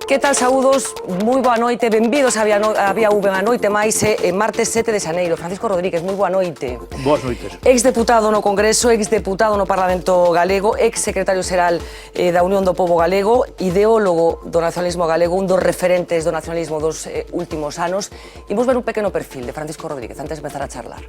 Que tal, saúdos? Moi boa noite, benvidos a Vía V a noite máis martes 7 de xaneiro. Francisco Rodríguez, moi boa noite. Boas noites. Exdeputado no Congreso, exdeputado no Parlamento Galego, exsecretario xeral da Unión do Pobo Galego, ideólogo do nacionalismo galego, un dos referentes do nacionalismo dos últimos anos. Imos ver un pequeno perfil de Francisco Rodríguez antes de empezar a charlar.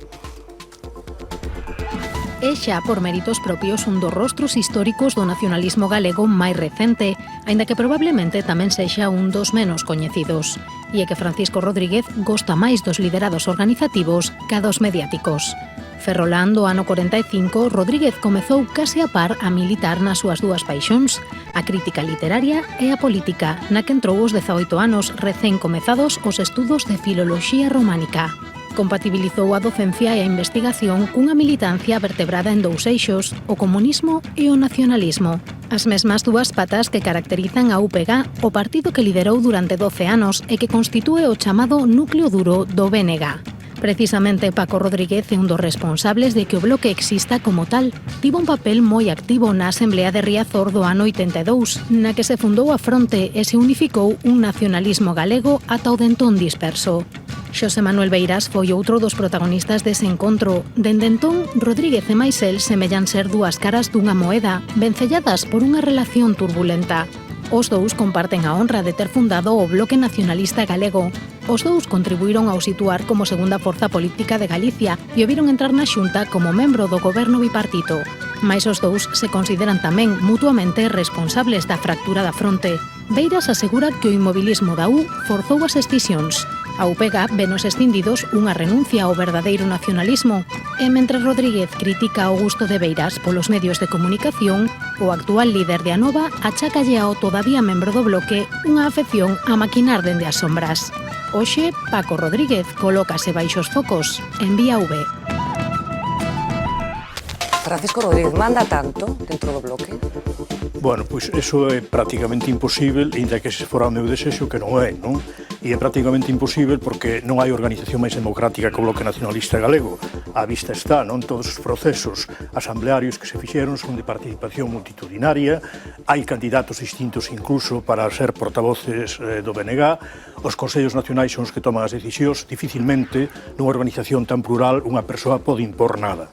É xa por méritos propios un dos rostros históricos do nacionalismo galego máis recente, aínda que probablemente tamén sexa un dos menos coñecidos. E é que Francisco Rodríguez gosta máis dos liderados organizativos ca dos mediáticos. Ferrolán do ano 45, Rodríguez comezou case a par a militar nas súas dúas paixóns, a crítica literaria e a política, na que entrou os 18 anos recén comezados os estudos de filoloxía románica. Compatibilizou a docencia e a investigación cunha militancia vertebrada en dous eixos, o comunismo e o nacionalismo. As mesmas dúas patas que caracterizan a UPG, o partido que liderou durante 12 anos e que constitúe o chamado núcleo duro do BNG. Precisamente Paco Rodríguez é un dos responsables de que o bloque exista como tal. Tivo un papel moi activo na Asamblea de Riazor do ano 82, na que se fundou a fronte e se unificou un nacionalismo galego ata o dentón disperso. Xosé Manuel Beiras foi outro dos protagonistas dese encontro. Dende entón, Rodríguez e máis el semellan ser dúas caras dunha moeda, vencelladas por unha relación turbulenta. Os dous comparten a honra de ter fundado o Bloque Nacionalista Galego. Os dous contribuíron ao situar como segunda forza política de Galicia e o viron entrar na Xunta como membro do goberno bipartito. Mais os dous se consideran tamén mutuamente responsables da fractura da fronte. Beiras asegura que o inmobilismo da U forzou as escisións. A UPG venos escindidos unha renuncia ao verdadeiro nacionalismo e mentre Rodríguez critica o gusto de Beiras polos medios de comunicación, o actual líder de Anova achácalle ao todavía membro do bloque unha afección a maquinar dende as sombras. Hoxe, Paco Rodríguez colócase baixo os focos en Vía V. Francisco Rodríguez manda tanto dentro do bloque? Bueno, pois eso é prácticamente imposible, ainda que se fora o meu desexo, que non é, non? E é prácticamente imposible porque non hai organización máis democrática que o Bloque Nacionalista Galego. A vista está, non? Todos os procesos asamblearios que se fixeron son de participación multitudinaria, hai candidatos distintos incluso para ser portavoces do BNG, os consellos nacionais son os que toman as decisións, dificilmente nunha organización tan plural unha persoa pode impor nada.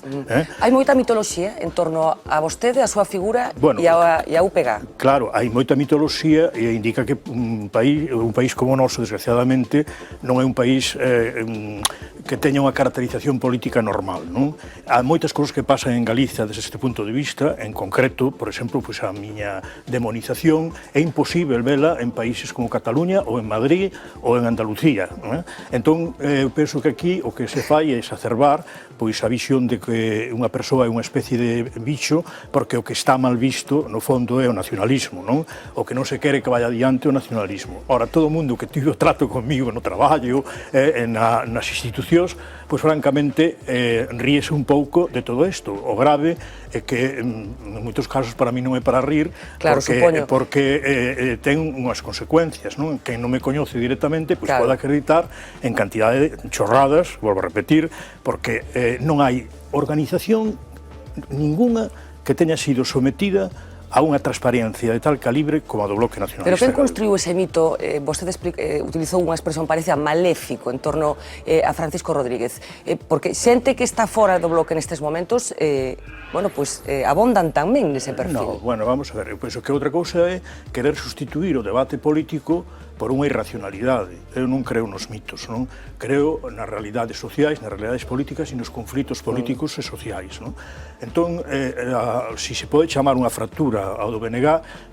Hai moita mitoloxía en torno a vostede, a súa figura e a UPG. Claro, hai moita mitoloxía e indica que un país como o noso, desgraciadamente, non é un país que teña unha caracterización política normal, non? Há moitas cousas que pasan en Galicia desde este punto de vista, en concreto, por exemplo, pois a miña demonización é imposible vela en países como Cataluña ou en Madrid ou en Andalucía, non? Entón, eu penso que aquí o que se fai é exacerbar pois a visión de que unha persoa é unha especie de bicho, porque o que está mal visto, no fondo, é o nacionalismo, non? O que non se quere que vaya adiante o nacionalismo. Ora, todo o mundo que tivo trato comigo no traballo, nas institucións, pois francamente ríese un pouco de todo isto. O grave é que en moitos casos para mí non é para rir, claro, porque ten unhas consecuencias, non? Quen non me coñece directamente, pois pode acreditar en cantidade de chorradas, volvo a repetir, porque non hai organización ninguna que teña sido sometida a unha transparencia de tal calibre como a do Bloque Nacionalista. Pero quen construiu ese mito? Vostede utilizou unha expresión parecida maléfico en torno a Francisco Rodríguez, porque xente que está fora do Bloque nestes momentos, bueno, pois abondan tamén nese perfil. No, bueno, vamos a ver, eu penso que outra cousa é querer sustituir o debate político por unha irracionalidade. Eu non creo nos mitos, non? Creo nas realidades sociais, nas realidades políticas e nos conflitos políticos e sociais, non? Entón, si se pode chamar unha fractura ao do BNG,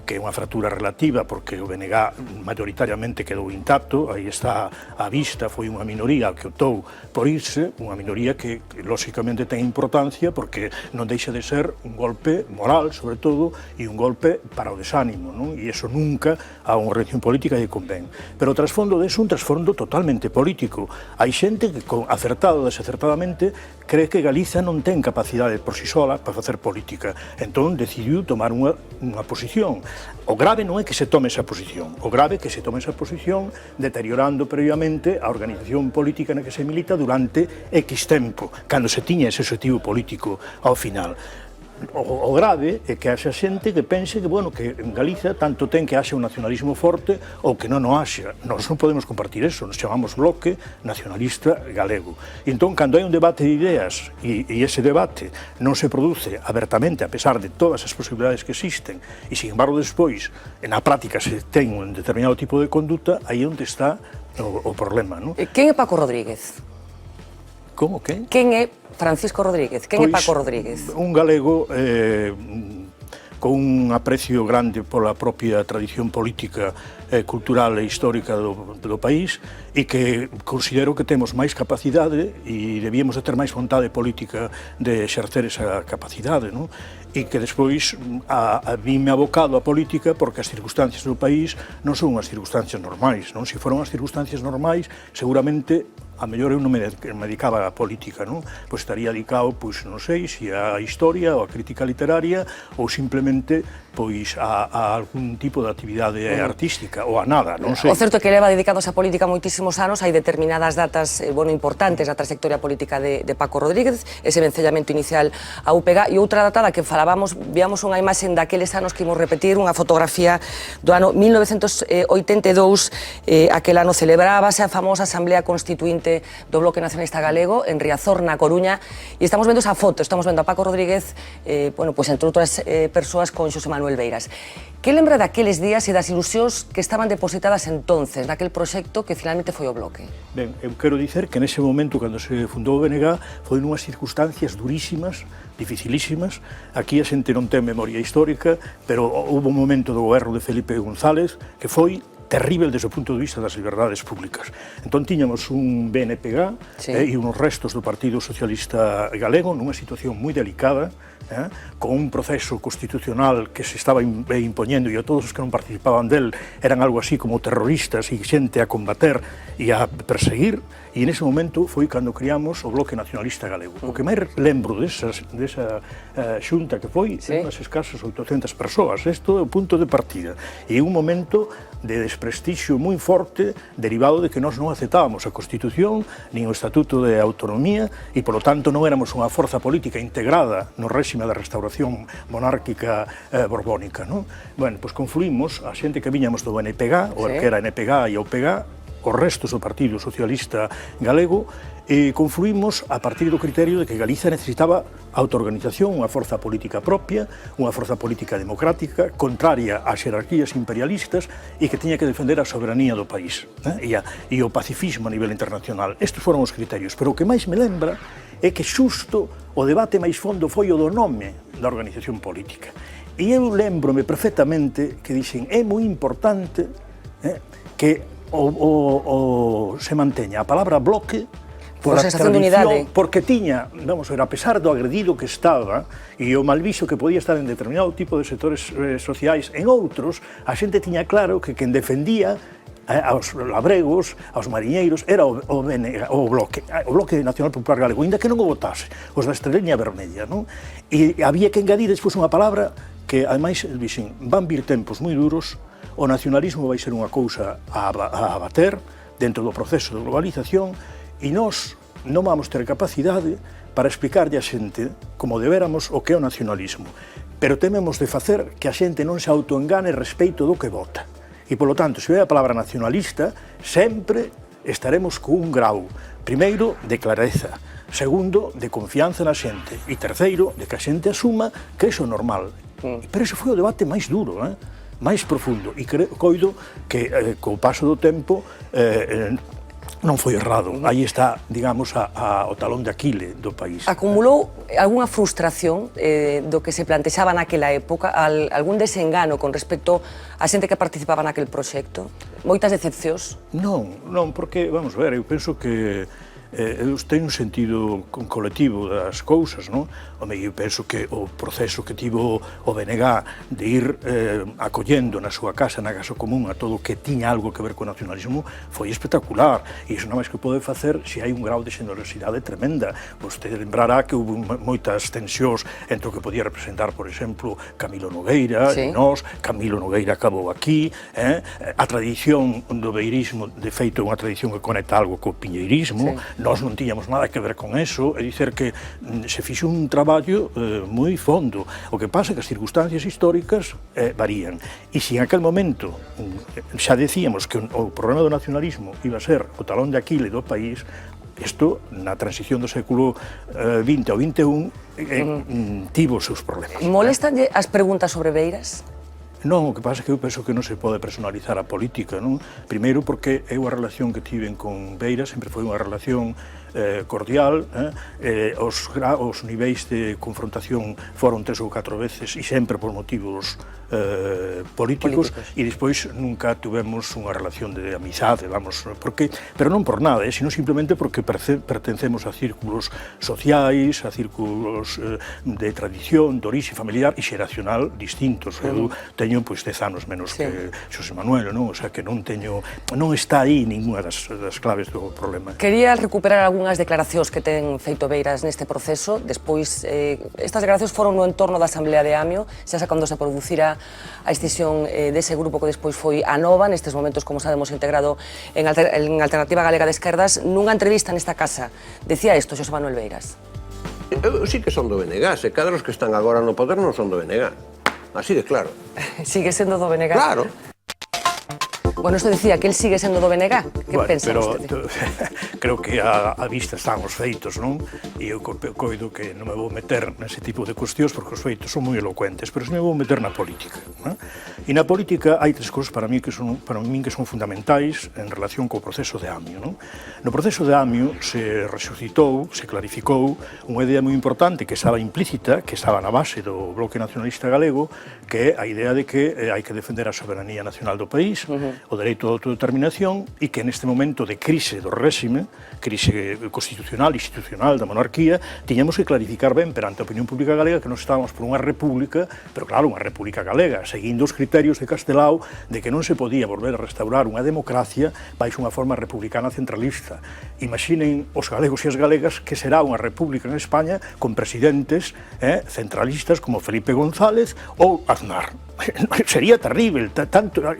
que é unha fractura relativa, porque o BNG maioritariamente quedou intacto, aí está a vista, foi unha minoría que optou por irse, unha minoría que lóxicamente ten importancia porque non deixa de ser un golpe moral, sobre todo, e un golpe para o desánimo, non? E iso nunca a unha organización política lle convén. Pero o trasfondo deso é un trasfondo totalmente político. Hai xente que, acertado ou desacertadamente, cree que Galiza non ten capacidade por si sola para facer política. Entón, decidiu tomar unha posición. O grave non é que se tome esa posición, o grave é que se tome esa posición deteriorando previamente a organización política na que se milita durante X tempo, cando se tiña ese objetivo político ao final. o grave é que haxa xente que pense que, bueno, que en Galicia tanto ten que haxa un nacionalismo forte ou que non o haxa. Nós non podemos compartir eso, nos chamamos Bloque Nacionalista Galego. E entón, cando hai un debate de ideas e ese debate non se produce abertamente, a pesar de todas as posibilidades que existen, e, sin embargo, despois, na práctica se ten un determinado tipo de conduta, aí é onde está o problema, non? Quen é Paco Rodríguez? Como, que? Quen é Francisco Rodríguez? Quen é Paco Rodríguez? Un galego con un aprecio grande pola propia tradición política, cultural e histórica do país e que considero que temos máis capacidade e debíamos de ter máis vontade política de exercer esa capacidade, non? E que despois a mí me abocado a política porque as circunstancias do país non son unhas circunstancias normais, non? Se foron as circunstancias normais, seguramente a mellor eu non me dedicaba á política, non? Pois estaría dedicado, pois, non sei, se á historia ou á crítica literaria ou simplemente, pois, a algún tipo de actividade artística ou a nada, non sei. O certo é que leva dedicados á política moitísimos anos, hai determinadas datas, importantes na trayectoria política de Paco Rodríguez, ese vencellamento inicial a UPG, e outra data da que falábamos, víamos unha imaxe daqueles anos que imos repetir, unha fotografía do ano 1982, aquel ano celebrábase a famosa Asamblea Constituinte do Bloque Nacionalista Galego en Riazor, na Coruña, e estamos vendo esa foto, estamos vendo a Paco Rodríguez, bueno, pois entre outras persoas con Xosé Manuel Beiras. Que lembra daqueles días e das ilusións que estaban depositadas entonces naquel proxecto que finalmente foi o Bloque? Ben, eu quero dicer que nese momento, cando se fundou o BNG, foi nunhas circunstancias durísimas, dificilísimas. Aquí a xente non ten memoria histórica, pero houve un momento do goberno de Felipe González que foi terrible desde o punto de vista das liberdades públicas. Entón, tiñamos un BNPG e uns restos do Partido Socialista Galego nunha situación moi delicada, con un proceso constitucional que se estaba impoñendo e a todos os que non participaban del eran algo así como terroristas e xente a combater e a perseguir, e nese momento foi cando criamos o Bloque Nacionalista Galego. O que máis lembro desa xunta que foi, unhas escasas 800 persoas, isto é o punto de partida, e un momento de desprestixio moi forte derivado de que nós non aceptábamos a Constitución nin o Estatuto de Autonomía e, polo tanto, non éramos unha forza política integrada no réxime da restauración monárquica borbónica, non? Bueno, pois confluímos a xente que viñamos do NPG, o que era NPG e OPG, os restos do Partido Socialista Galego, e confluímos a partir do criterio de que Galicia necesitaba autoorganización, unha forza política propia, unha forza política democrática, contraria ás xerarquías imperialistas e que tiña que defender a soberanía do país e o pacifismo a nivel internacional. Estes foron os criterios, pero o que máis me lembra é que xusto o debate máis fondo foi o do nome da organización política. E eu lembrome perfectamente que dixen é moi importante que se manteña a palabra bloque por a tradición, porque tiña, vamos a ver, a pesar do agredido que estaba e o malviso que podía estar en determinado tipo de sectores sociais, en outros, a xente tiña claro que quen defendía aos labregos, aos mariñeiros, era o Bloque Nacional Popular Galego, ainda que non o votase, os da Estreliña Vermella, non? E había que engadir despois unha palabra que, ademais, dixen, van vir tempos moi duros, o nacionalismo vai ser unha cousa a abater dentro do proceso de globalización e nós non vamos ter capacidade para explicarlle a xente como deberamos o que é o nacionalismo, pero tememos de facer que a xente non se autoengane respeito do que vota. E, polo tanto, se ve a palabra nacionalista, sempre estaremos con un grau, primeiro, de clareza, segundo, de confianza na xente, e terceiro, de que a xente asuma que iso é normal. Pero ese foi o debate máis duro, máis profundo, e coido que, co paso do tempo, non foi errado. Aí está, digamos, o talón de Aquile do país. Acumulou algunha frustración do que se plantexaba naquela época, algún desengano con respecto a xente que participaba naquel proxecto? Moitas decepcións? Non, porque, vamos ver, eu penso que eu teño un sentido colectivo das cousas, non? Home, eu penso que o proceso que tivo o BNG de ir acollendo na súa casa, na casa común, a todo o que tiña algo que ver co nacionalismo, foi espectacular. E iso non máis que pode facer se hai un grau de xenerosidade tremenda. Vostede lembrará que houve moitas tensións entre o que podía representar, por exemplo, Camilo Nogueira, e nós, Camilo Nogueira acabou aquí, a tradición do beirismo, de feito, é unha tradición que conecta algo co piñeirismo, nós non tiñamos nada que ver con eso, é dicer que se fixo un traballo moi fondo. O que pasa é que as circunstancias históricas varían. E se en aquel momento xa decíamos que o problema do nacionalismo iba a ser o talón de Aquile do país, isto, na transición do século XX ao XXI, tivo os seus problemas. Molestanlle as preguntas sobre Beiras? Non, o que pasa é que eu penso que non se pode personalizar a política, non? Primeiro porque eu a relación que tiven con Beiras sempre foi unha relación cordial, os niveis de confrontación foron 3 ou 4 veces e sempre por motivos políticos e despois nunca tuvemos unha relación de amizade, vamos, porque, pero non por nada, sino simplemente porque pertencemos a círculos sociais, a círculos de tradición, de orixe familiar e xeracional distintos. Eu teño, pois, 10 anos menos que Xosé Manuel, non? O sea, que non está aí ninguna das claves do problema. Quería recuperar algunhas declaracións que ten feito Beiras neste proceso. Despois, estas declaracións foron no entorno da Asamblea de Amio, xa cando se producira a escisión dese grupo que despois foi a Nova, nestes momentos, como sabemos, integrado en Alternativa Galega de Esquerdas. Nunha entrevista nesta casa, decía isto Xosé Manuel Beiras. Eu sí que son do BNG, se cada os que están agora no poder non son do BNG. Así de claro. Sigue sendo do BNG? Claro. Bueno, isto decía que él sigue sendo do BNG. Que pensa vostede? Creo que a vista están os feitos, non? E eu coido que non me vou meter nese tipo de cuestións porque os feitos son moi elocuentes, pero se me vou meter na política. E na política hai 3 cousas para min que son fundamentais en relación co proceso de Amio. No proceso de Amio se resucitou, se clarificou unha idea moi importante que estaba implícita, que estaba na base do Bloque Nacionalista Galego, que é a idea de que hai que defender a soberanía nacional do país, o dereito de autodeterminación, e que neste momento de crise do réxime, crise constitucional e institucional da monarquía, tiñamos que clarificar ben perante a opinión pública galega que non estábamos por unha república, pero claro, unha república galega, seguindo os criterios de Castelao de que non se podía volver a restaurar unha democracia baixo unha forma republicana centralista. Imaginen os galegos e as galegas que será unha república en España con presidentes centralistas como Felipe González ou Aznar. Sería terrible,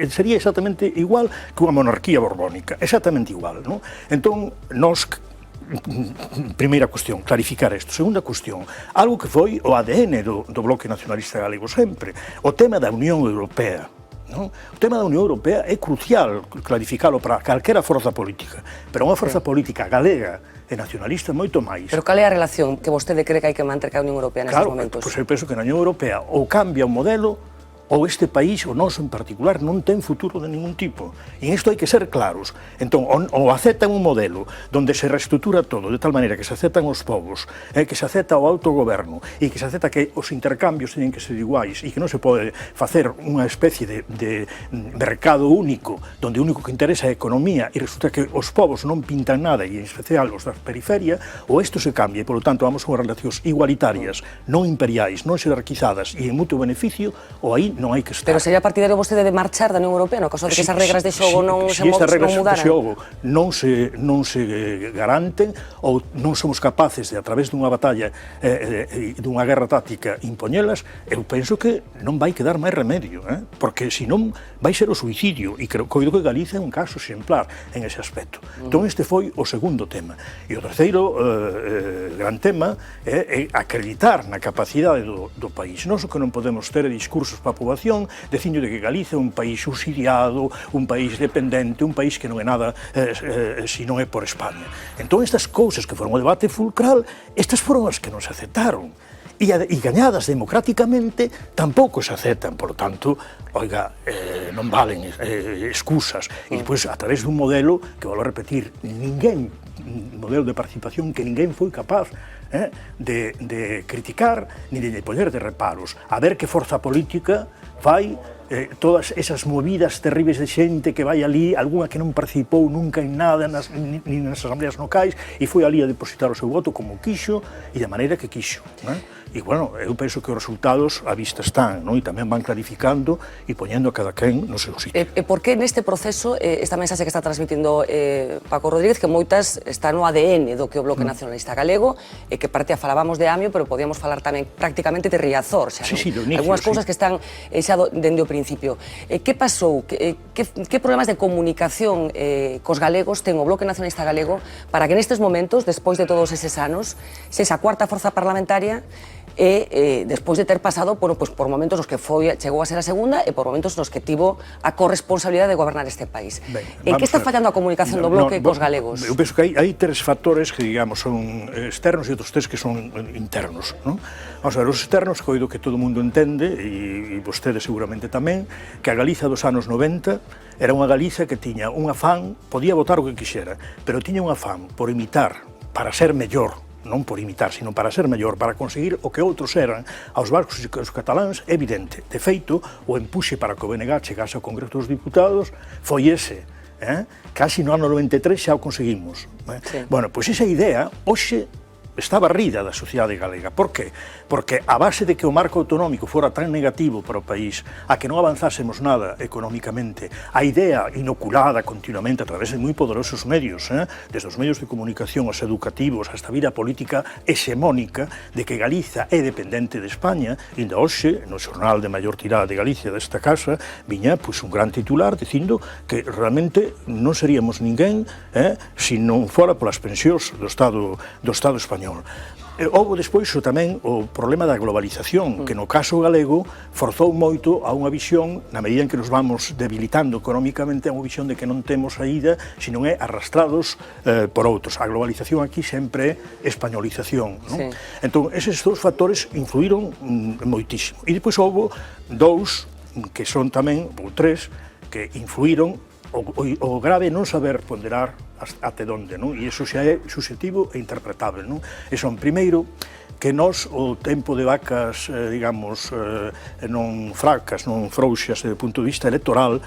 sería exactamente igual que unha monarquía borbónica, exactamente igual, non? Entón, nós, primeira cuestión, clarificar isto. Segunda cuestión, algo que foi o ADN do Bloque Nacionalista Galego sempre, o tema da Unión Europea. O tema da Unión Europea é crucial clarificalo para calquera forza política, pero unha forza política galega e nacionalista moito máis. Pero cal é a relación que vostede cree que hai que manter ca Unión Europea nestes momentos? Claro, pois eu penso que na Unión Europea ou cambia o modelo ou este país, o noso en particular, non ten futuro de ningún tipo. E en isto hai que ser claros. Entón, ou aceptan un modelo onde se reestrutura todo de tal maneira que se aceptan os povos, que se acepta o autogoberno e que se acepta que os intercambios teñen que ser iguais e que non se pode facer unha especie de mercado único onde o único que interesa é a economía e resulta que os povos non pintan nada e en especial os da periferia, ou isto se cambia e, polo tanto, vamos a unhas relacións igualitarias, non imperiais, non xerarquizadas e en mutuo beneficio, ou aí non hai que estar. Pero sería partidario vostede de marchar da Unión Europea no caso de que esas regras de xogo non se mudaran? Se estas regras de xogo non se garanten ou non somos capaces de, a través dunha batalla dunha guerra táctica, impoñelas, eu penso que non vai quedar máis remedio, porque senón vai ser o suicidio, e coido que Galicia é un caso exemplar en ese aspecto. Entón este foi o segundo tema. E o terceiro gran tema é acreditar na capacidade do país. Nós o que non podemos ter é discursos para a poboación dicindo de que Galicia é un país subsidiado, un país dependente, un país que non é nada se non é por España. Entón estas cousas que foron o debate fulcral, estas foron as que non se aceptaron. E gañadas democráticamente tampouco se aceptan, por tanto, oiga, non valen excusas. E depois, a través dun modelo, que volvo a repetir, modelo de participación que ninguén foi capaz de criticar ni de poñer de reparos, a ver que forza política fai todas esas movidas terribles de xente que vai ali, algunha que non participou nunca en nada, nin nas asambleas locais, e foi ali a depositar o seu voto como quixo e da maneira que quixo. E, bueno, eu penso que os resultados á vista están, non? E tamén van clarificando e poñendo a cada quen no seu sitio. E por que neste proceso, esta mensaxe que está transmitindo Paco Rodríguez, que moitas está no ADN do que o Bloque Nacionalista Galego, e que parte falábamos de Amio, pero podíamos falar tamén prácticamente de Riazor, xa, do inicio, algunhas cousas que están xa dende o principio. Que pasou? Que problemas de comunicación cos galegos ten o Bloque Nacionalista Galego para que nestes momentos, despois de todos eses anos, sexa a cuarta forza parlamentaria e despois de ter pasado por momentos nos que chegou a ser a segunda e por momentos nos que tivo a corresponsabilidade de gobernar este país. En que está fallando a comunicación do Bloque cos galegos? Eu penso que hai tres factores que, digamos, son externos e outros tres que son internos, non? Vamos a ver, os externos, coido que todo o mundo entende, e vostede seguramente tamén, que a Galiza dos anos 90 era unha Galiza que tiña un afán, podía votar o que quixera, pero tiña un afán por imitar, para ser mellor, non por imitar, sino para ser mellor, para conseguir o que outros eran aos vascos e aos cataláns, evidente. De feito, o empuxe para que o BNG chegase ao Congreso dos Diputados foi ese. Casi no ano 93 xa o conseguimos. Sí. Bueno, pois esa idea, hoxe, está barrida da sociedade galega. Por qué? Porque a base de que o marco autonómico fora tan negativo para o país, a que non avanzásemos nada económicamente, a idea inoculada continuamente a través de moi poderosos medios, desde os medios de comunicación, os educativos, hasta a vida política hexemónica, de que Galiza é dependente de España, e ainda hoxe, no xornal de maior tirada de Galicia desta casa, viña un gran titular dicindo que realmente non seríamos ninguén se non fora polas pensións do Estado español. Houve despois tamén o problema da globalización, que no caso galego forzou moito a unha visión, na medida en que nos vamos debilitando económicamente, a unha visión de que non temos saída, senón é arrastrados por outros. A globalización aquí sempre é españolización, non? Sí. Entón, eses dous factores influíron moitísimo. E depois houve dous, que son tamén, ou tres, que influíron o grave non saber ponderar até onde, non? E iso xa é subjetivo e interpretable, non? E son, primeiro, que nós o tempo de vacas, digamos, non fracas, non frouxas, do punto de vista electoral,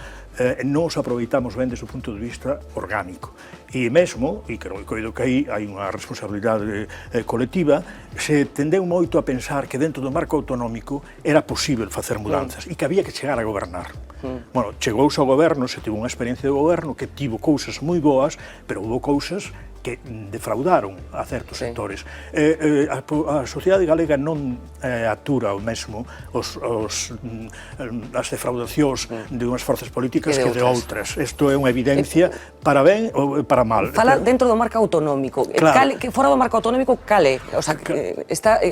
non os aproveitamos ben desde o punto de vista orgánico. E mesmo, e coido que aí hai unha responsabilidade colectiva, se tendeu moito a pensar que dentro do marco autonómico era posible facer mudanzas e que había que chegar a gobernar. Bueno, chegouse ao goberno, se tivo unha experiencia de goberno que tivo cousas moi boas, pero houve cousas que defraudaron a certos sectores. A sociedade galega non atura o mesmo as defraudacións de unhas forzas políticas que de outras. Isto é unha evidencia para ben ou para mal. Fala dentro do marco autonómico. Claro. Fora do marco autonómico, cale? O sea,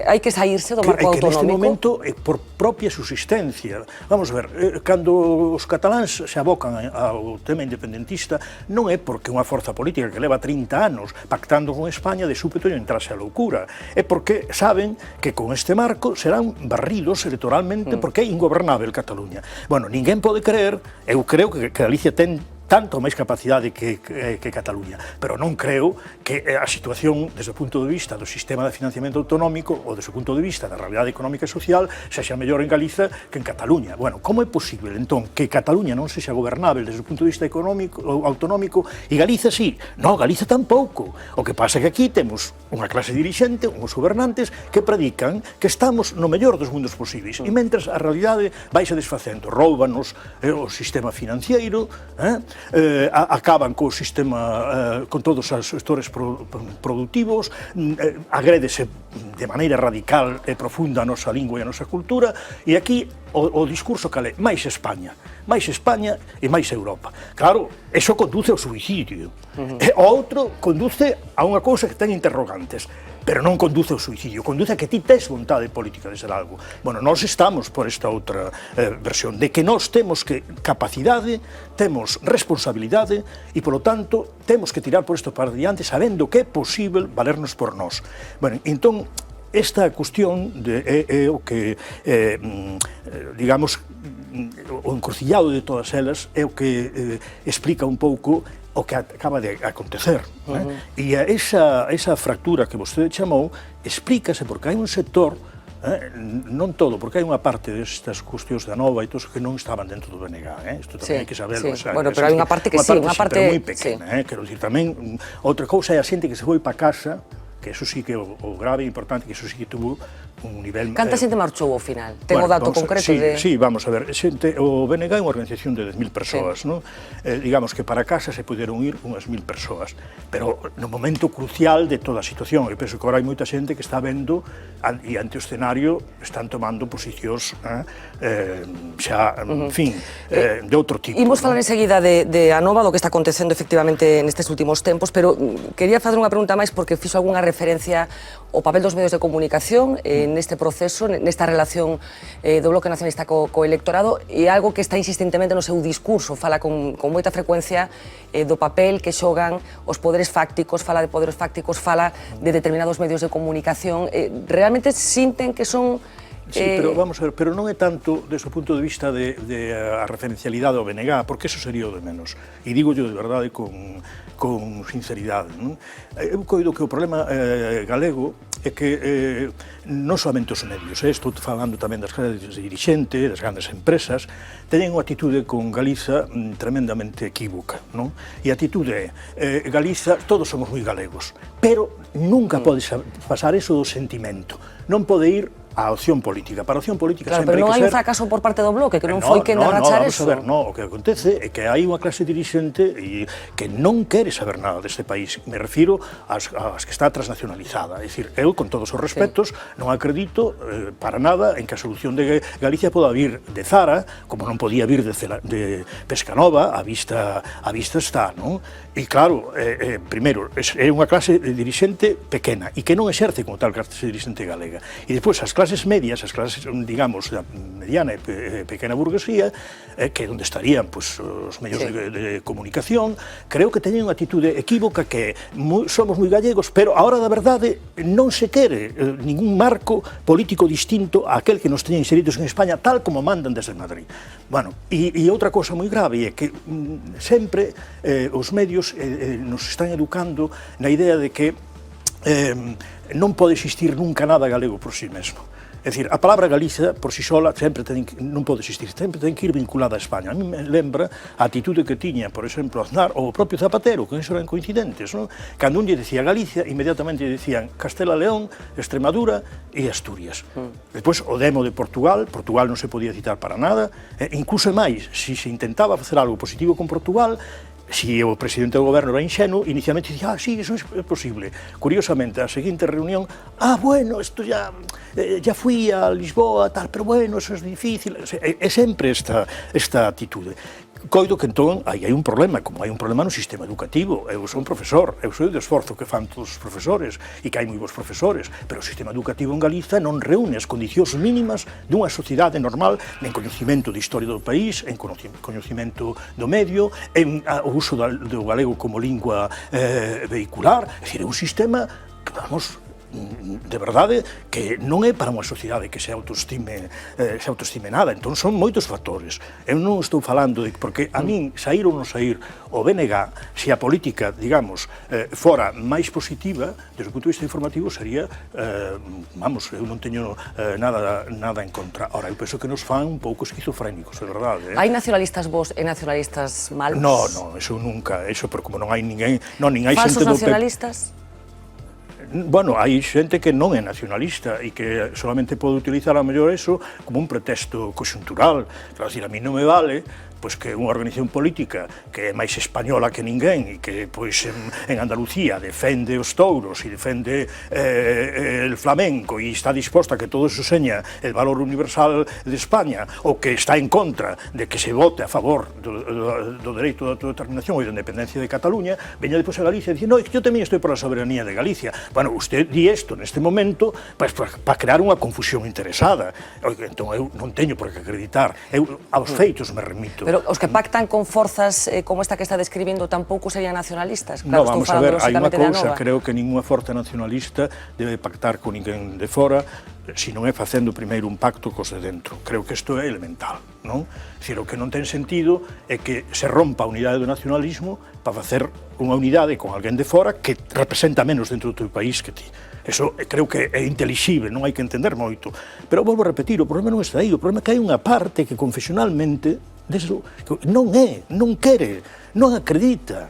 hai que saírse do marco autonómico. Que neste momento é por propia subsistencia. Vamos a ver, cando os cataláns se abocan ao tema independentista, non é porque unha forza política que leva 30 anos pactando con España de súpeto e entrase a loucura. É porque saben que con este marco serán barridos electoralmente porque é ingobernável Cataluña. Bueno, ninguén pode creer, eu creo que Galicia ten tanto máis capacidade que Cataluña, pero non creo que a situación desde o punto de vista do sistema de financiamento autonómico ou desde o punto de vista da realidade económica e social sexa mellor en Galiza que en Cataluña. Bueno, como é posible, entón, que Cataluña non sexa gobernável desde o punto de vista económico ou autonómico e Galiza sí? Non, Galiza tampouco. O que pasa é que aquí temos unha clase dirixente, uns gobernantes que predican que estamos no mellor dos mundos posibles e mentras a realidade vaise desfacendo, roubanos o sistema financiero, acaban co sistema, con todos os sectores productivos, agrédese de maneira radical e profunda a nosa lingua e a nosa cultura, e aquí o discurso cale máis España e máis Europa. Claro, eso conduce ao suicidio. O outro conduce a unha cousa que ten interrogantes, pero non conduce ao suicidio, conduce a que ti tes vontade política de ser algo. Bueno, nós estamos por esta outra versión, de que nós temos capacidade, temos responsabilidade, e, polo tanto, temos que tirar por isto para diante, sabendo que é posible valernos por nós. Bueno, entón, esta cuestión é o que, digamos, o encrucillado de todas elas é o que explica un pouco o que acaba de acontecer. E esa fractura que vostede chamou explícase porque hai un sector, non todo, porque hai unha parte destas cuestións da Nova e todos que non estaban dentro do BNG, isto tamén hai que saberlo. Bueno, pero hai unha parte que sí, unha parte moi pequena, quero dicir, tamén outra cousa é a xente que se foi para casa, que eso sí que o grave e importante, que eso sí que tuvo un nivel... Canta xente marchou ao final? Ten o dato concreto de... Sí, vamos a ver, o BNG é unha organización de 10.000 persoas, non? Digamos que para casa se puderon ir unhas 1.000 persoas, pero no momento crucial de toda a situación, eu penso que agora hai moita xente que está vendo e ante o escenario están tomando posicións xa, en fin, de outro tipo. Imos falar enseguida de Anova, do que está acontecendo efectivamente nestes últimos tempos, pero quería facer unha pregunta máis porque fixo algunha referencia ao papel dos medios de comunicación neste proceso, nesta relación do Bloque Nacionalista co electorado, e algo que está insistentemente no seu discurso, fala con moita frecuencia do papel que xogan os poderes fácticos, fala de poderes fácticos, fala de determinados medios de comunicación. Realmente sinten que son... Sí, pero vamos a ver, pero non é tanto desde o punto de vista de a referencialidade ao BNG, porque eso sería o de menos. E digo yo de verdade con sinceridade. Non? Eu coido que o problema galego é que non somente os medios, estou falando tamén das clases dirixentes, das grandes empresas, teñen unha atitude con Galiza tremendamente equívoca, non? E a atitude é, Galiza, todos somos moi galegos, pero nunca pode pasar eso do sentimento, non pode ir a opción política. Para a opción política claro, sempre hai que ser... Pero non hai un fracaso por parte do Bloque, que non foi quen de rachar eso. Vamos a ver, o que acontece é que hai unha clase dirixente que non quere saber nada deste país. Me refiro ás que está transnacionalizada. É dicir, eu, con todos os respetos, non acredito para nada en que a solución de Galicia poda vir de Zara, como non podía vir de Pescanova, a vista está, non? E claro, primeiro, é unha clase dirixente pequena e que non exerce como tal clase dirixente galega. E despois, as clases medias, as clases, digamos, da mediana e pequena burguesía, que é onde estarían os medios de comunicación, creo que teñen unha atitude equívoca que somos moi gallegos, pero a hora da verdade non se quere ningún marco político distinto a aquel que nos teñen inseridos en España, tal como mandan desde Madrid. Bueno, e outra cosa moi grave é que sempre os medios nos están educando na idea de que non pode existir nunca nada galego por si mesmo. É dicir, a palabra Galiza, por si sola, sempre non pode existir, sempre ten que ir vinculada a España. A mí me lembra a atitude que tiña, por exemplo, Aznar ou o propio Zapatero, que eso eran coincidentes, non? Cando un lle decía Galicia, inmediatamente lle decían Castela León, Extremadura e Asturias. Despois, o demo de Portugal non se podía citar para nada, incluso máis, se intentaba facer algo positivo con Portugal, si o presidente do goberno era inxenuo, inicialmente dicía, sí, eso é posible. Curiosamente, a seguinte reunión, bueno, isto ya fui a Lisboa, tal, pero bueno, eso é difícil. É sempre esta atitude. Coido que entón aí hai un problema, como hai un problema no sistema educativo. Eu sou un profesor, eu sei do esforzo que fan todos os profesores e que hai moi bons profesores, pero o sistema educativo en Galiza non reúne as condicións mínimas dunha sociedade normal en coñecimento de historia do país, en coñecimento do medio, en o uso do galego como lingua vehicular. É dicir, é un sistema que, vamos, de verdade, que non é para unha sociedade que se autoestime nada. Entón, son moitos factores. Eu non estou falando de... Porque a min, sair ou non sair o BNG, se a política, digamos, fora máis positiva, desde o punto de vista informativo, sería, vamos, eu non teño nada en contra. Ora, eu penso que nos fan un pouco esquizofrénicos, é verdade. Hai nacionalistas bons e nacionalistas malos? Non, eso nunca. Eso, pero como non hai ninguén... Falsos nacionalistas? Bueno, hai xente que non é nacionalista e que solamente pode utilizar a mellor eso como un pretexto conxuntural. Claro, a mí non me vale pois que unha organización política que é máis española que ninguén e que pois en Andalucía defende os touros e defende el flamenco e está disposta a que todo eso seña el valor universal de España, ou que está en contra de que se vote a favor do dereito de autodeterminación e da independencia de Cataluña, veña depois a Galicia e dice, no, yo tamén estou por a soberanía de Galicia. Bueno, usted di isto neste momento para crear unha confusión interesada. Entón eu non teño por que acreditar, eu aos feitos me remito. Pero os que pactan con forzas como esta que está describindo tampouco serían nacionalistas? Claro, vamos a ver, hai unha cousa, creo que ninguna forza nacionalista debe pactar con ninguén de fora, se non é facendo primeiro un pacto cos de dentro. Creo que isto é elemental, non? Dicir, o que non ten sentido é que se rompa a unidade do nacionalismo para facer unha unidade con alguén de fora que representa menos dentro do teu país que ti. Eso creo que é intelixible, non hai que entender moito. Pero volvo a repetir, o problema non está aí, o problema é que hai unha parte que confesionalmente non quere, non acredita.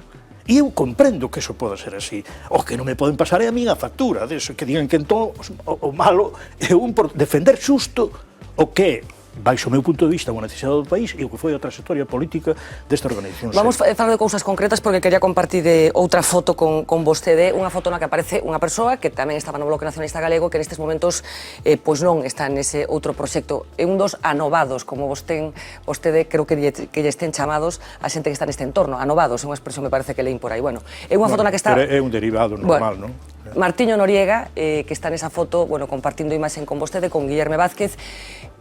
E eu comprendo que eso poda ser así. O que non me poden pasar é a minha factura, deso, que digan que entón o malo é un por defender xusto o que baixo o meu punto de vista, unha necesidade do país e o que foi a trayectoria política desta organización. Vamos a falar de cousas concretas porque quería compartir outra foto con vostede, unha foto na que aparece unha persoa que tamén estaba no Bloque Nacionalista Galego que nestes momentos pois non está nese outro proxecto. É un dos anovados, como vostede creo que lle estén chamados a xente que está neste entorno. Anovados, é unha expresión me parece que leín por aí. Bueno, é unha foto na que está... É un derivado normal, non? Martiño Noriega, que está nesa foto, bueno, compartindo imaxen con vostede, con Guillerme Vázquez.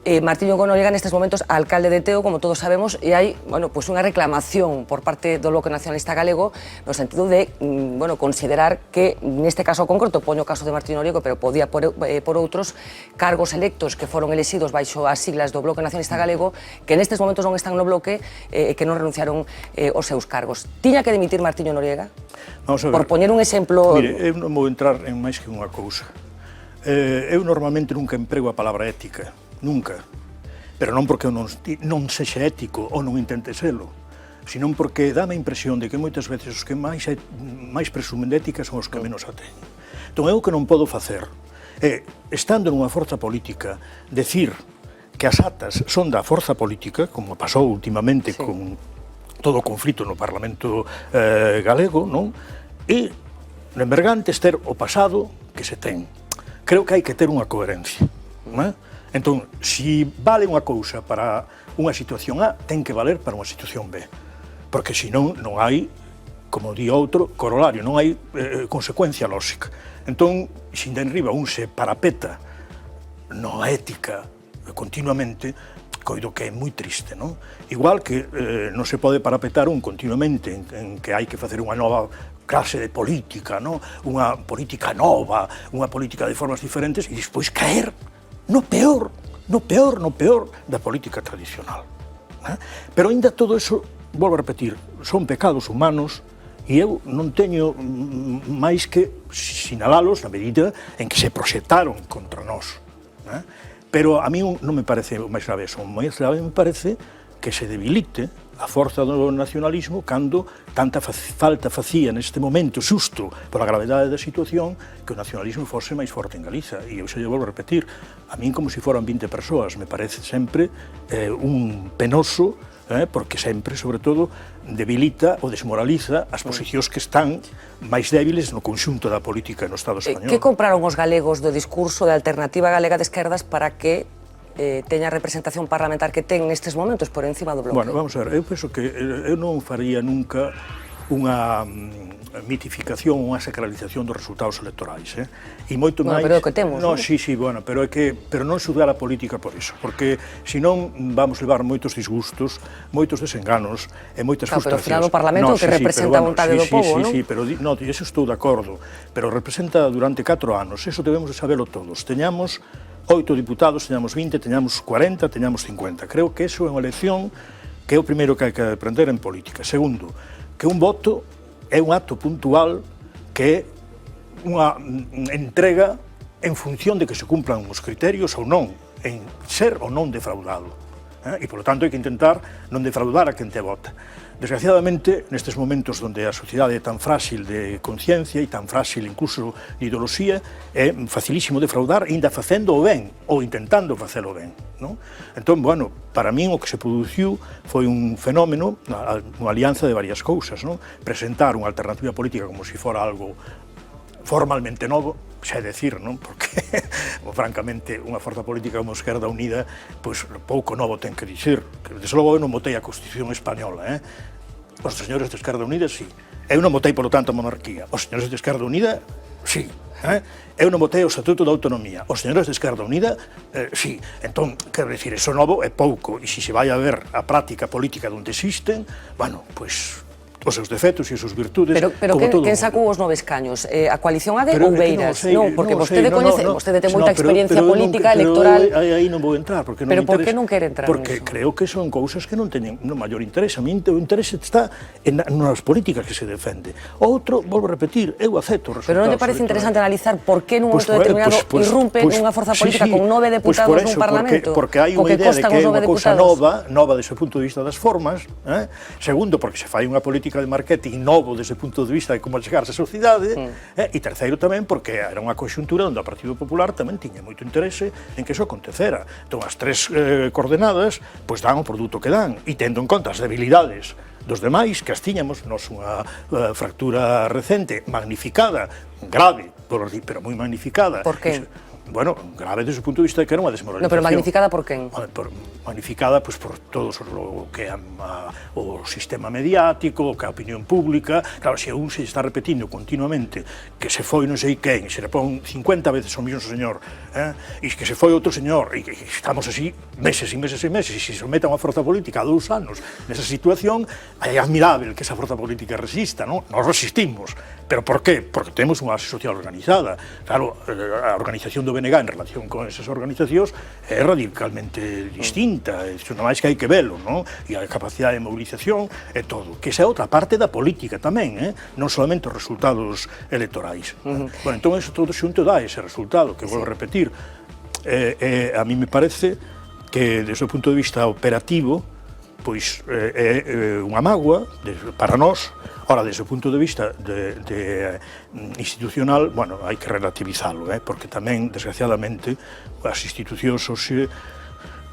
Martiño Noriega nestes momentos alcalde de Teo, como todos sabemos, e hai, bueno, pues unha reclamación por parte do Bloque Nacionalista Galego no sentido de, bueno, considerar que neste caso concreto, poño o caso de Martiño Noriega, pero podía por outros cargos electos que foron elexidos baixo as siglas do Bloque Nacionalista Galego, que nestes momentos non están no bloque e que non renunciaron aos seus cargos. Tiña que dimitir Martiño Noriega? Vamos a ver. Por poñer un exemplo... Mire, eu non vou entrar en máis que unha cousa. Eu normalmente nunca emprego a palabra ética, nunca. Pero non porque eu non sexa ético ou non intente selo, senón porque dá a impresión de que moitas veces os que máis presumen de ética son os que menos a teñen. Entón, eu que non podo facer é, estando nunha forza política, decir que as actas son da forza política, como pasou últimamente con todo o conflito no Parlamento galego, non? E, no embargantes, ter o pasado que se ten. Creo que hai que ter unha coherencia, non é? Entón, se vale unha cousa para unha situación A, ten que valer para unha situación B. Porque senón non hai, como di outro, corolario, non hai consecuencia lógica. Entón, se de enriba un se parapeta no ética continuamente, coido que é moi triste, non? Igual que non se pode parapetar un continuamente en que hai que facer unha nova clase de política, non? Unha política nova, unha política de formas diferentes e despois caer no peor da política tradicional. Pero ainda todo eso, volvo a repetir, son pecados humanos e eu non teño máis que sinalalos na medida en que se proxectaron contra nós. Pero a mí non me parece o máis grave, o máis grave me parece que se debilite a forza do nacionalismo cando tanta falta facía neste momento, xusto pola gravedade da situación, que o nacionalismo fose máis forte en Galiza. E eu se lle volvo a repetir, a min como se foran 20 persoas, me parece sempre un penoso, porque sempre, sobre todo, debilita ou desmoraliza as posicións que están máis débiles no conxunto da política no Estado español. Que compraron os galegos do discurso da Alternativa Galega de Esquerdas para que teña a representación parlamentar que ten nestes momentos por encima do bloque? Bueno, vamos a ver, eu penso que eu non faría nunca unha mitificación, unha sacralización dos resultados electorais, e moito máis... Pero é o que temos, non? Sí, bueno, pero non xudgar a política por iso, porque senón vamos levar moitos disgustos, moitos desenganos e moitas frustracións. Pero ao final o Parlamento que representa a vontade do povo, non? Sí, pero eso estou de acordo, pero representa durante 4 anos, eso debemos de sabelo todos. Teñamos 8 diputados, teñamos 20, teñamos 40, teñamos 50. Creo que eso é unha elección que é o primeiro que hai que aprender en política. Segundo, que un voto é un acto puntual que é unha entrega en función de que se cumplan os criterios ou non, en ser ou non defraudado. E, polo tanto, hai que intentar non defraudar a quen te vota. Desgraciadamente, nestes momentos onde a sociedade é tan frágil de conciencia e tan frágil incluso de ideoloxía, é facilísimo defraudar ainda facendo o ben, ou intentando facelo ben. Entón, bueno, para min o que se produciu foi un fenómeno, unha alianza de varias cousas, presentar unha alternativa política como se fora algo formalmente novo, xa é decir, non? Porque, francamente, unha forza política como Esquerda Unida, pois pouco novo ten que dicir. Desde logo, eu non votei a Constitución Española, Os señores de Esquerda Unida, sí. Eu non votei, polo tanto, a monarquía. Os señores de Esquerda Unida, sí. Eu non votei o Estatuto da Autonomía. Os señores de Esquerda Unida, sí. Entón, quero dicir, eso novo é pouco. E se vai a ver a práctica política onde existen, bueno, pois... os seus defectos e as súas virtudes. Pero quen sacou os 9 escaños? A coalición ADE ou Beiras? Non, porque vostede coñece, vostede ten moita experiencia política, electoral... Aí non vou entrar, porque non me interesa. Pero por que non quere entrar niso? Porque creo que son cousas que non teñen no maior interese. A mí o interese está nas políticas que se defende. Outro, volvo a repetir, eu acepto os resultados. Pero non lle parece interesante analizar por que nun momento determinado irrumpe nunha forza política con 9 deputados nun Parlamento? Porque hai unha idea de que é unha cousa nova desde o punto de vista das formas. Segundo, porque se fai unha política política de marketing novo desde o punto de vista de como chegarse a sociedade, e terceiro tamén porque era unha conxuntura onde o Partido Popular tamén tiña moito interese en que iso acontecera. Entón, as tres coordenadas, pois dan o produto que dan, e tendo en conta as debilidades dos demais, que as tiñamos, nos unha fractura recente, magnificada, grave, pero moi magnificada. Por que? Bueno, grave desde o punto de vista de que era unha desmoralización. No, pero magnificada por quen? Magnificada pues, por todo o que é o sistema mediático, o que é a opinión pública. Claro, se un se está repetindo continuamente que se foi non sei quen, se le pon 50 veces o mismo señor, e que se foi outro señor, e que estamos así meses e meses e meses, e se someta unha forza política a 2 anos nesa situación, é admirável que esa forza política resista, non? Nós resistimos. Pero por qué? Porque temos unha base social organizada. Claro, a organización do BNG en relación con esas organizacións é radicalmente distinta, iso non máis que hai que velo, non? E a capacidade de movilización e todo, que esa é outra parte da política tamén, non solamente os resultados electorais. Bueno, entón, eso todo xunto dá ese resultado, que volvo a repetir. A mí me parece que, desde o punto de vista operativo, pois é unha mágoa para nós. Ora, desde o punto de vista institucional, bueno, hai que relativizalo, porque tamén, desgraciadamente, as institucións hoxe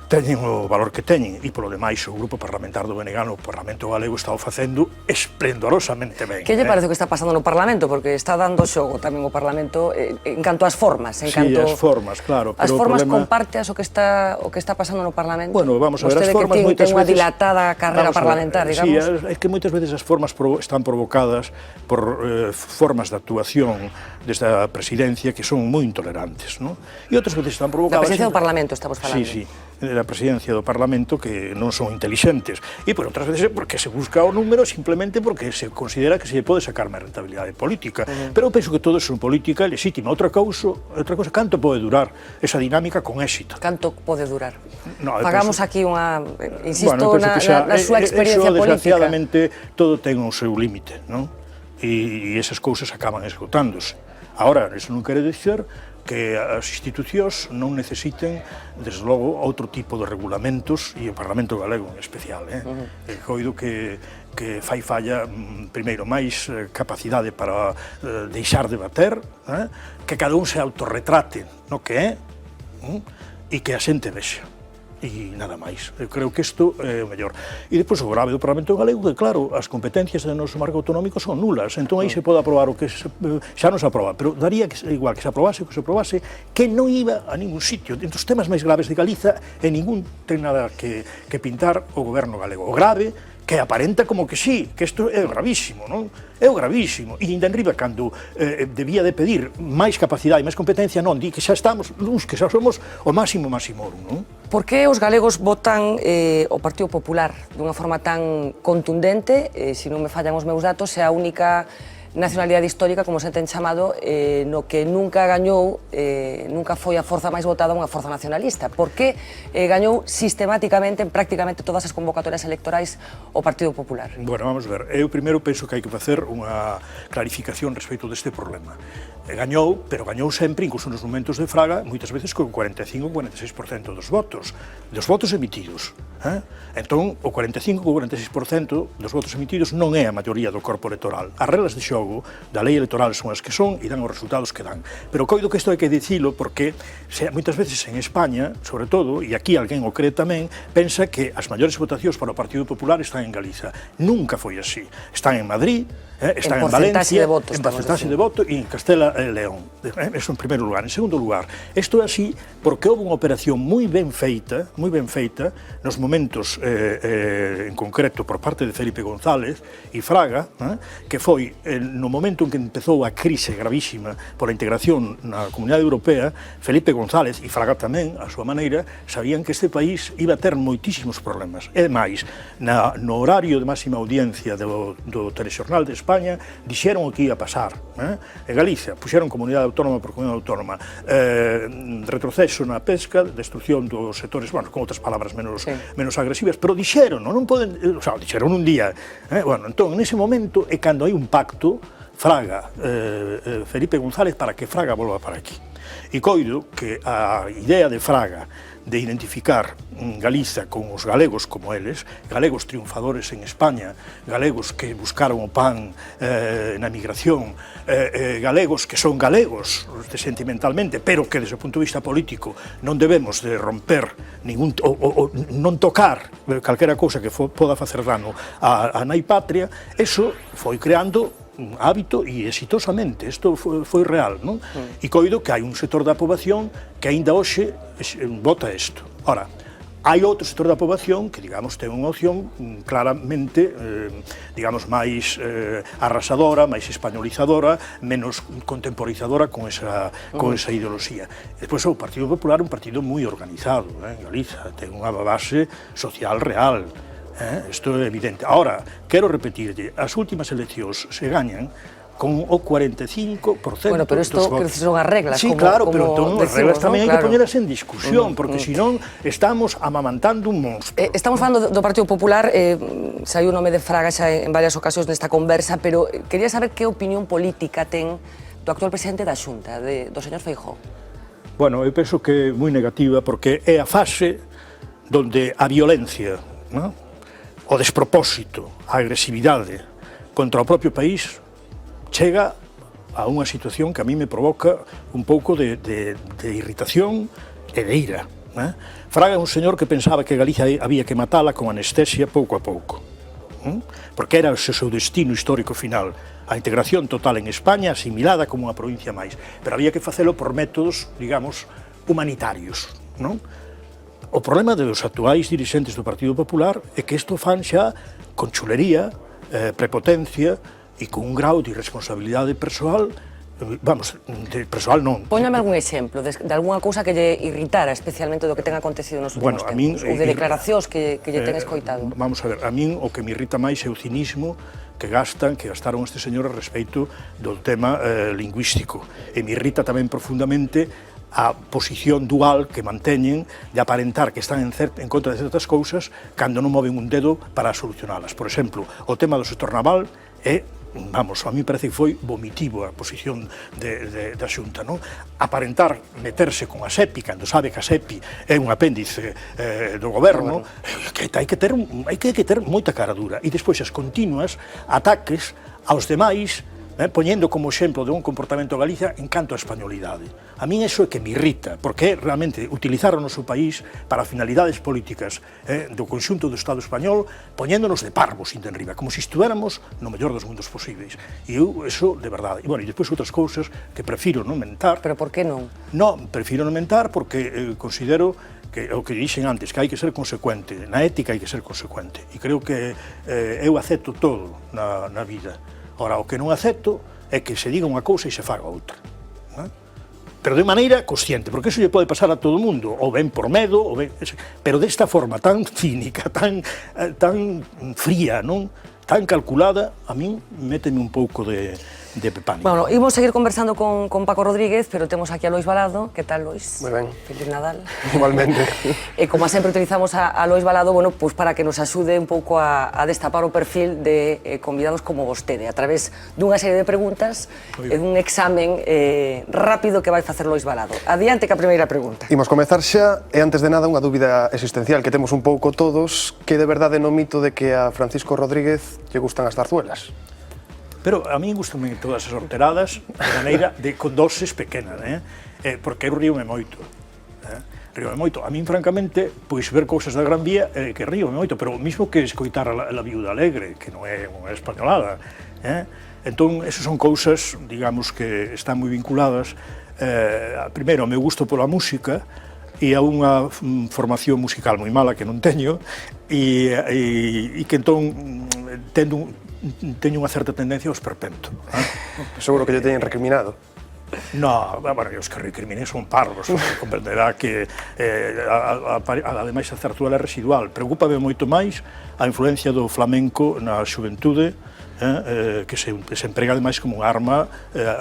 teñen o valor que teñen, e polo demais o grupo parlamentar do BNG no Parlamento Galego está o facendo esplendorosamente ben. Que lle parece o que está pasando no Parlamento? Porque está dando xogo tamén o Parlamento en canto ás formas. Sí, as formas, claro. As formas comparteas o que está pasando no Parlamento? Bueno, vamos a ver, as formas moitas veces... Vostede que ten unha dilatada carreira parlamentar, digamos. Sí, é que moitas veces as formas están provocadas por formas de actuación desde a presidencia que son moi intolerantes, non? E outras veces están provocadas... Da presidencia do Parlamento estamos falando. Sí, sí. Da presidencia do Parlamento que non son intelixentes, e por outras veces porque se busca o número simplemente porque se considera que se pode sacar máis rentabilidade política. Pero eu penso que todo é unha política legítima. Outra cousa, canto pode durar esa dinámica con éxito? Canto pode durar? No, Fagamos aquí unha, insisto, na súa experiencia política. Desgraciadamente, todo ten o seu límite, non? E esas cousas acaban esgotándose. Agora, eso non quere dizer que as institucións non necesiten, desde logo, outro tipo de regulamentos, e o Parlamento Galego en especial. Coido que fai falla, primeiro, máis capacidade para deixar de bater, que cada un se autorretrate no que é, e que a xente vexa. E nada máis. Eu creo que isto é o mellor. E depois o grave do Parlamento Galego, que claro, as competencias do noso marco autonómico son nulas, entón aí se pode aprobar o que xa non se aproba, pero daría igual que se aprobase o que se aprobase, que non iba a ningún sitio. Entre os temas máis graves de Galiza, e ningún ten nada que pintar o goberno galego. O grave, que aparenta como que sí, que isto é gravísimo, non? É gravísimo. E ainda enriba, cando debía de pedir máis capacidade e máis competencia, non, di que xa estamos, uns que xa somos o máximo non? Por que os galegos votan o Partido Popular dunha forma tan contundente, se non me fallan os meus datos, é a única nacionalidade histórica, como se ten chamado, no que nunca gañou, nunca foi a forza máis votada unha forza nacionalista? Por que gañou sistemáticamente en prácticamente todas as convocatorias electorais o Partido Popular? Bueno, vamos ver, eu primeiro penso que hai que facer unha clarificación respecto deste problema. Gañou, pero gañou sempre, incluso nos momentos de Fraga, moitas veces con 45 ou 46% dos votos emitidos. Entón, o 45 ou 46% dos votos emitidos non é a maioría do corpo electoral. As reglas de xogo da lei electoral son as que son e dan os resultados que dan. Pero coido que isto hai que dicilo porque moitas veces en España, sobre todo, e aquí alguén o cree tamén, pensa que as maiores votacións para o Partido Popular están en Galiza. Nunca foi así. Están en Madrid, están en Valencia, en porcentaxe de voto e en Castela e León. Eso en primeiro lugar. En segundo lugar, isto é así porque houve unha operación moi ben feita, nos momentos en concreto por parte de Felipe González e Fraga, que foi no momento en que empezou a crise gravísima por a integración na Comunidade Europea. Felipe González e Fraga tamén, a súa maneira, sabían que este país iba a ter moitísimos problemas. E máis, no horario de máxima audiencia do telexornal de España, dixeron o que ia pasar. En Galicia, puxeron comunidade autónoma por comunidade autónoma, retroceso na pesca, destrucción dos sectores, bueno, con outras palabras menos agresivas, pero dixeron, non poden, dixeron un día. Bueno, entón, nese momento, é cando hai un pacto Fraga, Felipe González, para que Fraga volva para aquí. E coido que a idea de Fraga de identificar Galiza con os galegos como eles, galegos triunfadores en España, galegos que buscaron o pan na migración, galegos que son galegos sentimentalmente, pero que desde o punto de vista político non debemos de romper ningún, ou non tocar calquera cousa que poda facer dano a nai patria, eso foi creando un hábito e exitosamente, isto foi real, non? E coido que hai un sector da poboación que aínda hoxe vota isto. Ora, hai outro sector da poboación que, digamos, ten unha opción claramente, digamos, máis arrasadora, máis españolizadora, menos contemporizadora con esa ideoloxía. Despois, o Partido Popular é un partido moi organizado, en Galiza, ten unha base social real. Isto é evidente. Ahora, quero repetirlle, as últimas eleccións se gañan con o 45% bueno, pero isto son as reglas. Sí, claro, pero entón as reglas tamén hai que poñelas en discusión, porque senón estamos amamantando un monstro. Estamos falando do Partido Popular, saiu o nome de Fraga xa en varias ocasións nesta conversa, pero quería saber que opinión política ten do actual presidente da Xunta, do señor Feijóo. Bueno, eu penso que é moi negativa, porque é a fase donde a violencia, non? O despropósito, a agresividade contra o propio país chega a unha situación que a mí me provoca un pouco de irritación e de ira. Fraga é un señor que pensaba que Galicia había que matala con anestesia pouco a pouco, porque era o seu destino histórico final, a integración total en España, asimilada como unha provincia máis, pero había que facelo por métodos, digamos, humanitarios, non? O problema dos actuais dirixentes do Partido Popular é que isto fan xa con chulería, prepotencia e con un grau de irresponsabilidade persoal, vamos, de persoal non. Póñame algún exemplo de algunha cousa que lle irritara especialmente do que ten acontecido nos últimos tempos, ou de declaracións que lle ten escoitado. Vamos a ver, a min o que me irrita máis é o cinismo que gastaron este señor a respeito do tema lingüístico. E me irrita tamén profundamente a posición dual que manteñen de aparentar que están en contra de certas cousas cando non moven un dedo para solucionalas. Por exemplo, o tema do sector naval é, vamos, a mí parece que foi vomitivo a posición da Xunta, non? Aparentar meterse con a SEPI, cando sabe que a SEPI é un apéndice do goberno, que hai que ter moita cara dura. E despois as continuas ataques aos demais, poñendo como exemplo de un comportamento de Galicia en canto a españolidade. A min iso é que me irrita, porque é realmente utilizar o noso país para finalidades políticas do conxunto do Estado español, poñéndonos de parvos enriba, como se estuéramos no mellor dos mundos posibles. E eu, iso, de verdade. E, bueno, e despois outras cousas que prefiro non mentar. Pero por que non? Non, prefiro non mentar porque considero que o que dixen antes, que hai que ser consecuente, na ética hai que ser consecuente. E creo que eu acepto todo na vida. Ora, o que non acepto é que se diga unha cousa e se faga outra. Pero de maneira consciente, porque iso lle pode pasar a todo o mundo, ou ben por medo, ou ben... pero desta forma tan cínica, tan fría, non? Tan calculada, a min méteme un pouco de pánico. Bueno, imos seguir conversando con Paco Rodríguez, pero temos aquí a Lois Balado. Que tal, Lois? Moi ben. Feliz Nadal. Igualmente. E como sempre utilizamos a Lois Balado, bueno, pues para que nos axude un pouco a destapar o perfil de convidados como vostede, a través dunha serie de preguntas e dun examen rápido que vai facer Lois Balado. Adiante que a primeira pregunta. Imos comezar xa, e antes de nada unha dúbida existencial que temos un pouco todos, que de verdade no mito de que a Francisco Rodríguez lle gustan as zarzuelas. Pero a mí gustan todas as horteradas de maneira con doses pequenas, porque eu ríome moito. Ríome moito. A min, francamente, pois ver cousas da Gran Vía, que ríome moito, pero o mismo que escoitar a la Viuda Alegre, que non é unha españolada. Entón, esas son cousas, digamos, que están moi vinculadas, primeiro, ao meu gusto pola música, e a unha formación musical moi mala que non teño, e que entón teño unha certa tendencia ao esperpento. Seguro que lle teñen recriminado. No, bueno, os que recriminé son parvos, comprenderá que ademais a zarzuela é residual. Preocúpame moito máis a influencia do flamenco na xuventude que se emprega ademais como unha arma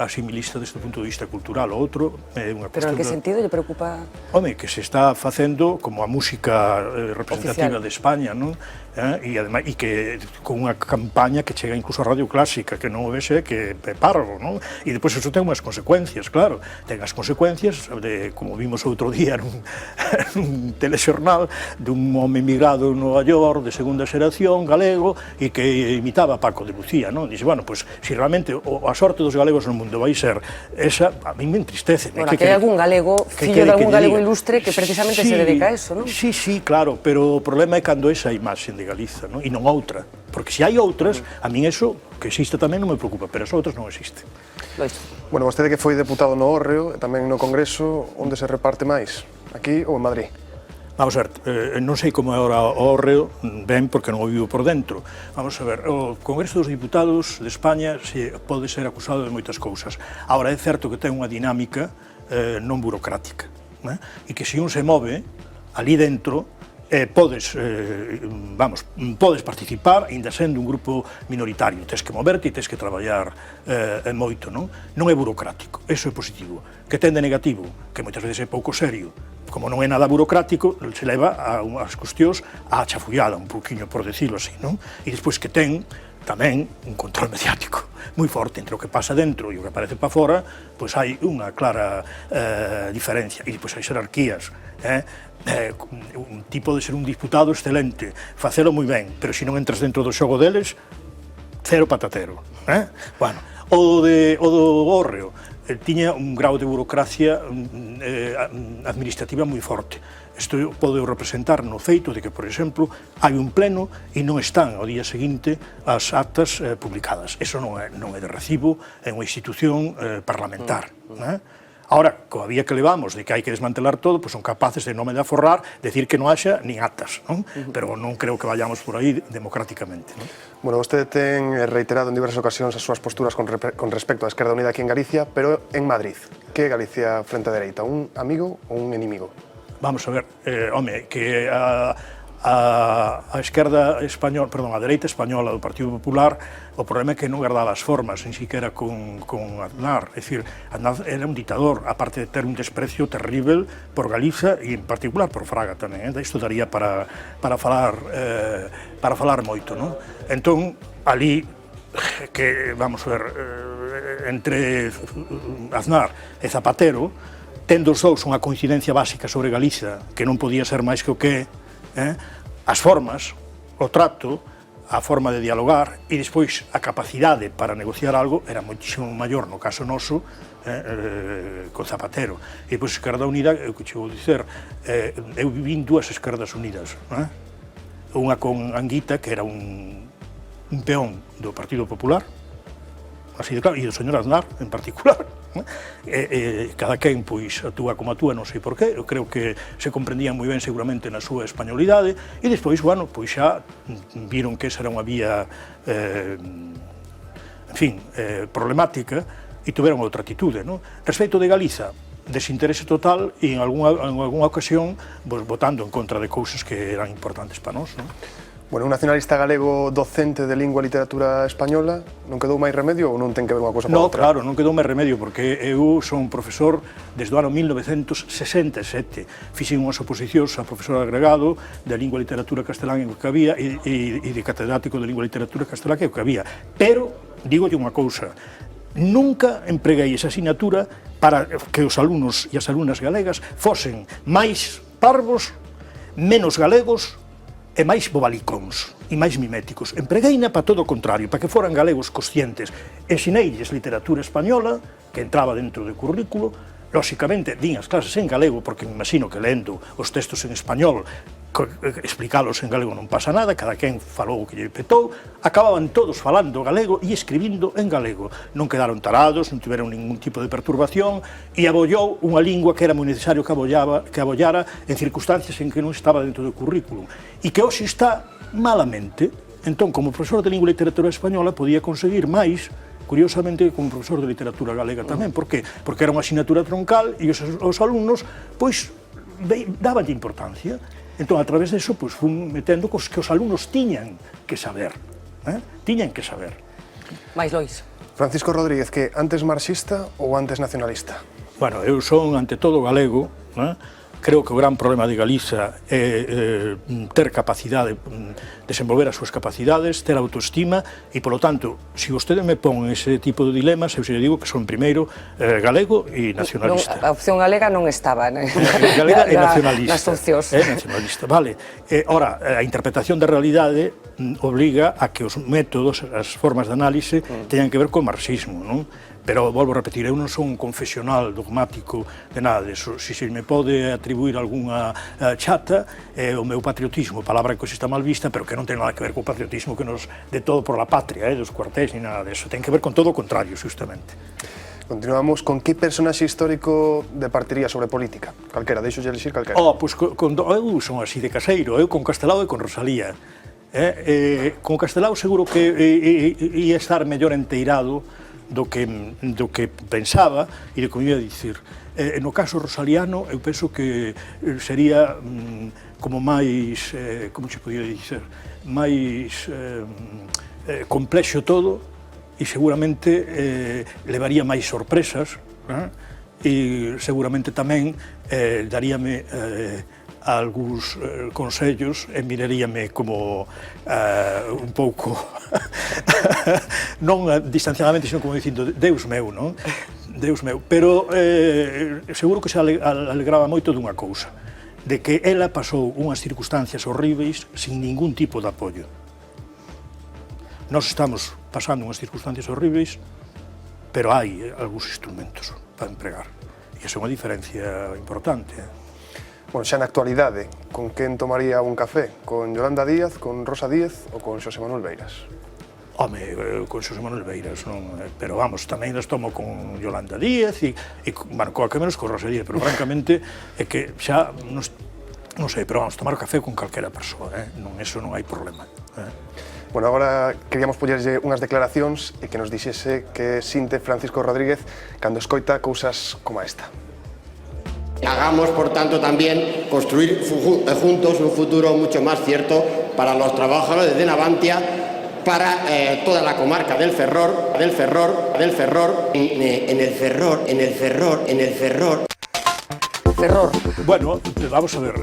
asimilista desde o punto de vista cultural. O outro é unha Pero en cuestión... que sentido lle preocupa? Home, que se está facendo como a música representativa Oficial de España, non? E que con unha campaña que chega incluso a Radio Clásica, que non o vexe que é parvo, non? E depois eso ten unhas consecuencias, claro. Ten as consecuencias de, como vimos outro día nun telexornal, dun home emigrado en Nova York, de segunda xeración, galego, e que imitaba a Paco de Lucía, non? Dixe, bueno, pois, se realmente a sorte dos galegos no mundo vai ser esa, a mí me entristece. Bueno, que hai algún galego, fillo de algún galego ilustre que precisamente se dedica a eso, non? Sí, claro, pero o problema é cando esa imaxe de Galiza, non? E non outra. Porque se hai outras, a min eso, que existe tamén, non me preocupa, pero as outras non existen. Lois. Bueno, vostede que foi deputado no Hórreo e tamén no Congreso, onde se reparte máis? Aquí ou en Madrid? Vamos a ver, non sei como é ahora o Hórreo, ben, porque non o vivo por dentro. Vamos a ver, o Congreso dos Diputados de España pode ser acusado de moitas cousas. Ahora, é certo que ten unha dinámica non burocrática, e que se un se move ali dentro, podes participar, ainda sendo un grupo minoritario. Tens que moverte e tens que traballar moito, non? Non é burocrático, eso é positivo. Que ten de negativo? Que moitas veces é pouco serio. Como non é nada burocrático, se leva a unhas cuestións á chafullada, un poquinho, por decirlo así, non? E despois que ten tamén un control mediático moi forte entre o que pasa dentro e o que aparece para fora, pois hai unha clara diferencia. E despois hai xerarquías, un tipo de ser un diputado excelente, facelo moi ben, pero se non entras dentro do xogo deles, cero patatero. Bueno, o do Hórreo tiña un grau de burocracia administrativa moi forte. Isto pode representar no feito de que, por exemplo, hai un pleno e non están ao día seguinte as actas publicadas. Eso non é de recibo en unha institución parlamentar. Ahora, coa vía que levamos de que hai que desmantelar todo, pois son capaces de non me de aforrar, decir que non haxa nin actas, non? Pero non creo que vayamos por aí democráticamente, non? Bueno, vostede ten reiterado en diversas ocasións as súas posturas con respecto á Esquerda Unida aquí en Galicia, pero en Madrid. Que é Galicia frente á dereita? Un amigo ou un enemigo? Vamos a ver, home, que a esquerda española, perdón, a dereita española do Partido Popular, o problema é que non guardaba as formas, ni siquiera con Aznar. É dicir, Aznar era un dictador, aparte de ter un desprecio terrible por Galiza e en particular por Fraga tamén. Isto daría para falar moito, non? Entón, ali, que, vamos a ver, entre Aznar e Zapatero, tendo os dous unha coincidencia básica sobre Galiza, que non podía ser máis que o que as formas, o trato, a forma de dialogar e despois a capacidade para negociar algo era moitísimo maior no caso noso con Zapatero. E depois a Esquerda Unida, o que che vou dicer, eu vivín dúas Esquerdas Unidas, unha con Anguita, que era un peón do Partido Popular, así de claro, e do señor Aznar en particular. Cada quen pois atúa como atúa, non sei por qué, eu creo que se comprendían moi ben seguramente na súa españolidade e despois, bueno, pois xa viron que esa era unha vía problemática e tuveron outra atitude, non? Respecto de Galiza, desinterese total e en algunha ocasión votando en contra de cousas que eran importantes para nós, non? Bueno, un nacionalista galego docente de lingua e literatura española, non quedou máis remedio ou non ten que ver unha cousa con outra? No, claro, non quedou máis remedio, porque eu son profesor desde o ano 1967. Fixen unhas oposicións a profesor agregado de lingua e literatura castelán que había e de catedrático de lingua e literatura castelán que había. Pero, digolle unha cousa, nunca empreguei esa asignatura para que os alumnos e as alumnas galegas fosen máis parvos, menos galegos e máis bobalicóns e máis miméticos. Empregueina para todo o contrario, para que foran galegos conscientes. Ensineilles literatura española, que entraba dentro do currículo, lóxicamente din as clases en galego, porque me imagino que lendo os textos en español, explicalos en galego non pasa nada, cada quen falou o que lle petou, acababan todos falando galego e escribindo en galego. Non quedaron tarados, non tiveron ningún tipo de perturbación e abollou unha lingua que era moi necesario que abollara en circunstancias en que non estaba dentro do currículum e que hoxe está malamente. Entón, como profesor de lingua e literatura española, podía conseguir máis, curiosamente, como profesor de literatura galega tamén. Por qué? Porque era unha asignatura troncal e os alumnos, pois, dabanlle importancia. Entón, a través disso, pois, fun metendo cos que os alumnos tiñan que saber. Tiñan que saber. máis Lois. Francisco Rodríguez, que antes marxista ou antes nacionalista? Bueno, eu son, ante todo, galego, né? Creo que o gran problema de Galiza é ter capacidade, desenvolver as súas capacidades, ter autoestima, e, polo tanto, se vostede me pon ese tipo de dilemas, eu se digo que son primeiro galego e nacionalista. A opción galega non estaba, né? Galega e nacionalista. Nas opcións. Nacionalista, vale. Ora, a interpretación da realidade obliga a que os métodos, as formas de análise, teñan que ver co marxismo, non? Pero, volvo a repetir, eu non son un confesional dogmático de nada deso. Se me pode atribuir algunha chata, o meu patriotismo, palabra que hoxe está mal vista, pero que non ten nada que ver co patriotismo que nos de todo por la patria, dos cuartéis, ni nada deso. Ten que ver con todo o contrario, justamente. Continuamos, con que personaxe histórico departiría sobre política? Calquera, deixo de elixir calquera. Pois eu son así de caseiro, eu con Castelao e con Rosalía. Con Castelao seguro que ia estar mellor enteirado do que pensaba e do que me ia dicir. No caso rosaliano, eu penso que sería como máis, como se podía dizer, máis complexo todo e seguramente levaría máis sorpresas e seguramente tamén daríame algúns consellos e miraríame como un pouco non distanciadamente, sino como dicindo Deus meu, non? Deus meu, pero seguro que se alegraba moito dunha cousa, de que ela pasou unhas circunstancias horríveis sin ningún tipo de apoio. Nós estamos pasando unhas circunstancias horríveis, pero hai algúns instrumentos para empregar, e esa é unha diferencia importante. Bueno, xa na actualidade, con quen tomaría un café? Con Yolanda Díaz, con Rosa Díez ou con Xosé Manuel Beiras? Home, con Xosé Manuel Beiras, non? Pero vamos, tamén las tomo con Yolanda Díaz e bueno, coa que menos con Rosa Díaz, pero francamente é que xa, non sei, pero vamos, tomar café con calquera persoa, non, eso non hai problema. Bueno, agora queríamos pollerlle unhas declaracións e que nos dixese que sinte Francisco Rodríguez cando escoita cousas como esta. Hagamos, por tanto, también construir juntos un futuro mucho más cierto para los trabajadores de Navantia, para toda la comarca del Ferrol, en el Ferrol. Ferrol. Bueno, vamos a ver,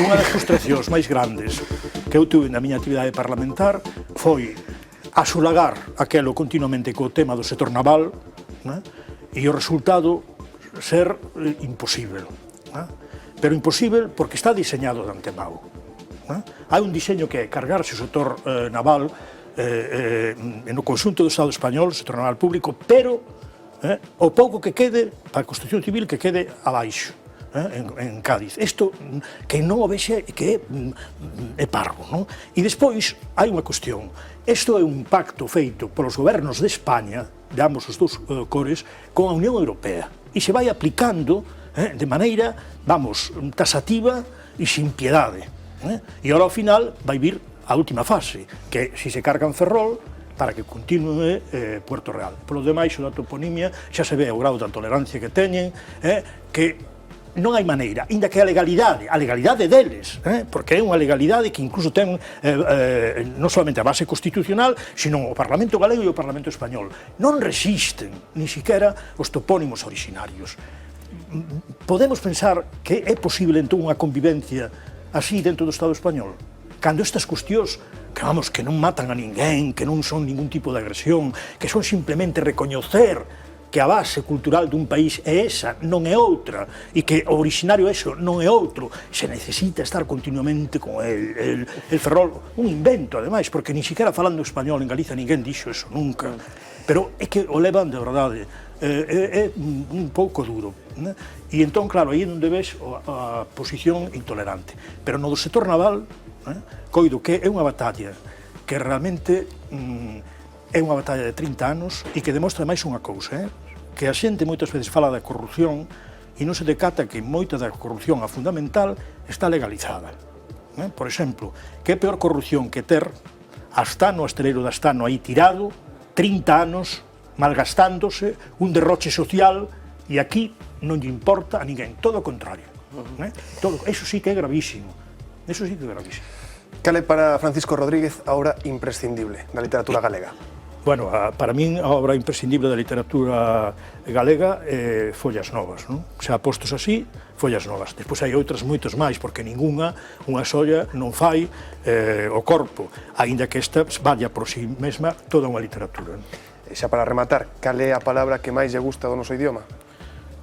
unha das frustracións máis grandes que eu tuve na miña actividade parlamentar foi asolagar aquelo continuamente co tema do sector naval, e o resultado ser imposible, pero imposible porque está diseñado de antemao. Hai un diseño que é cargarse o sector naval no conxunto do Estado español, o sector naval público, pero o pouco que quede para a construcción civil que quede abaixo, en Cádiz. Isto que non o vexe que é parvo, non? E despois hai unha cuestión. Isto é un pacto feito polos gobernos de España, de ambos os dous cores, con a Unión Europea. E se vai aplicando de maneira, vamos, tasativa e sin piedade. E agora, ao final, vai vir a última fase, que se se carga en Ferrol, para que continue Puerto Real. Polo demais, da toponimia, xa se ve o grau de tolerancia que teñen, que non hai maneira, inda que a legalidade deles, porque é unha legalidade que incluso ten non solamente a base constitucional, sino o Parlamento galego e o Parlamento español. Non resisten, ni siquiera, os topónimos originarios. Podemos pensar que é posible entón unha convivencia así dentro do Estado español? Cando estas cuestións, que vamos, que non matan a ninguén, que non son ningún tipo de agresión, que son simplemente recoñecer que a base cultural dun país é esa, non é outra, e que o originario é eso, non é outro, se necesita estar continuamente con el Ferrol, un invento, ademais, porque ni siquiera falando español en Galiza ninguén dixo eso nunca, pero é que o levan de verdade, é un pouco duro, e entón, claro, aí é onde ves a posición intolerante, pero no do sector naval, coido que é unha batalla que realmente é unha batalla de 30 anos e que demostra máis unha cousa, que a xente moitas veces fala da corrupción e non se decata que moita da corrupción a fundamental está legalizada. Por exemplo, que é peor corrupción que ter Astano, o asteleiro de Astano aí tirado, 30 anos malgastándose, un derroche social, e aquí non lle importa a ninguén, todo o contrario. Eso sí que é gravísimo, eso sí que é gravísimo. Cal é para Francisco Rodríguez a obra imprescindible da literatura galega? Bueno, para min a obra imprescindible da literatura galega é Follas Novas, non? Xa postos así, Follas Novas. Despois hai outras moitos máis, porque ningunha, unha solla, non fai o corpo, aínda que esta vaya por si mesma toda unha literatura. E xa para rematar, cal é a palabra que máis lle gusta do noso idioma?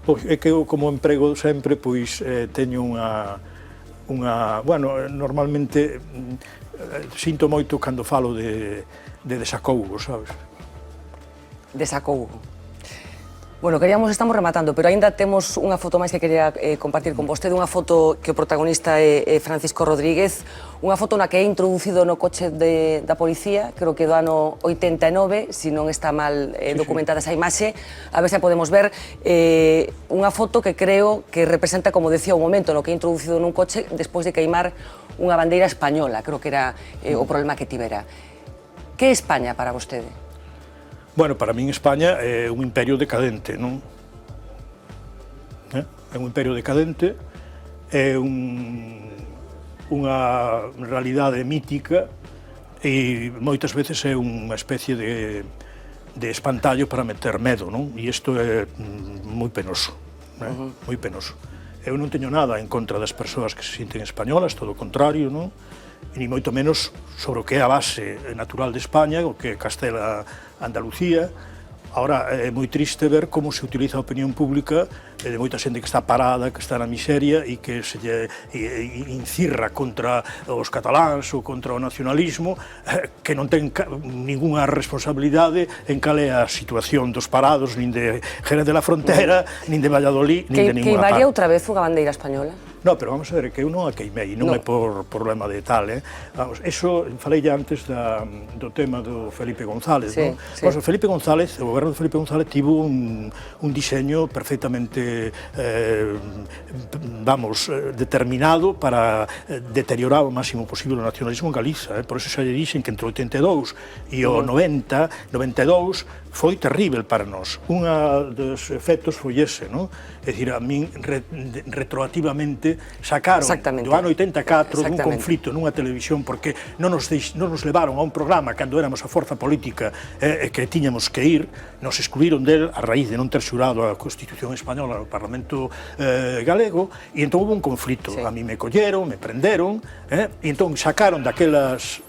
Pois é que eu, como emprego sempre, pois teño unha bueno, normalmente sinto moito cando falo de desacougo, sabes? Desacougo. Bueno, estamos rematando, pero aínda temos unha foto máis que quería compartir con vostede, unha foto que o protagonista é Francisco Rodríguez, unha foto na que é introducido no coche da policía, creo que do ano 89, se non está mal documentada esa imaxe, a ver se a podemos ver, unha foto que creo que representa, como decía, o momento no que é introducido nun coche despois de queimar unha bandeira española, creo que era o problema que tivera. Que é España para vostede? Bueno, para min España é un imperio decadente, non? É un imperio decadente, é unha realidade mítica e moitas veces é unha especie de espantallo para meter medo, non? E isto é moi penoso, moi penoso. Eu non teño nada en contra das persoas que se sinten españolas, todo o contrario, non? E ni moito menos sobre o que é a base natural de España, o que é Castela Andalucía. Ahora, é moi triste ver como se utiliza a opinión pública de moita xente que está parada, que está na miseria e que se lle incirra contra os cataláns ou contra o nacionalismo, que non ten ningunha responsabilidade en cal é a situación dos parados, nin de Jerez de la Frontera, nin de Valladolid, nin de ninguna parte. Queimaría outra vez unha bandeira española? No, pero vamos a ver, que eu non a queimei, non é por problema de tal, Vamos, eso, falei ya antes do tema do Felipe González, non? Pois o Felipe González, o goberno de Felipe González tivo un diseño perfectamente, vamos, determinado para deteriorar o máximo posible o nacionalismo en Galiza, por eso xa lle dixen que entre o 82 e o 90, 92, foi terrible para nós. Un dos efectos foi ese, non? É dicir, a min retroactivamente sacaron do ano 84 dun conflito nunha televisión porque non nos levaron a un programa cando éramos a forza política que tiñamos que ir, nos excluíron del a raíz de non ter xurado a Constitución Española no Parlamento galego e entón hubo un conflito. A mí me colleron, me prenderon e entón sacaron daquelas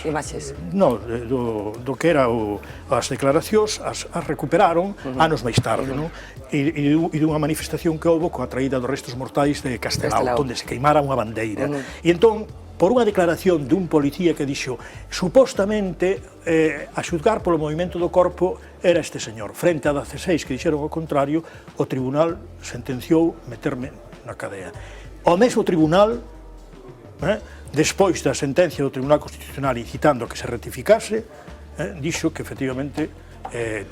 imaxes. No, do que era as declaracións, as recuperaron anos máis tarde, non? E dunha manifestación que houve coa traída dos restos mortais de Castelao, onde se queimara unha bandeira. E entón, por unha declaración dun policía que dixo, supostamente, a xulgar polo movimento do corpo era este señor. Frente a 16 que dixeron o contrario, o tribunal sentenciou meterme na cadea. O mesmo tribunal, despois da sentencia do Tribunal Constitucional incitando a que se rectificase, dixo que efectivamente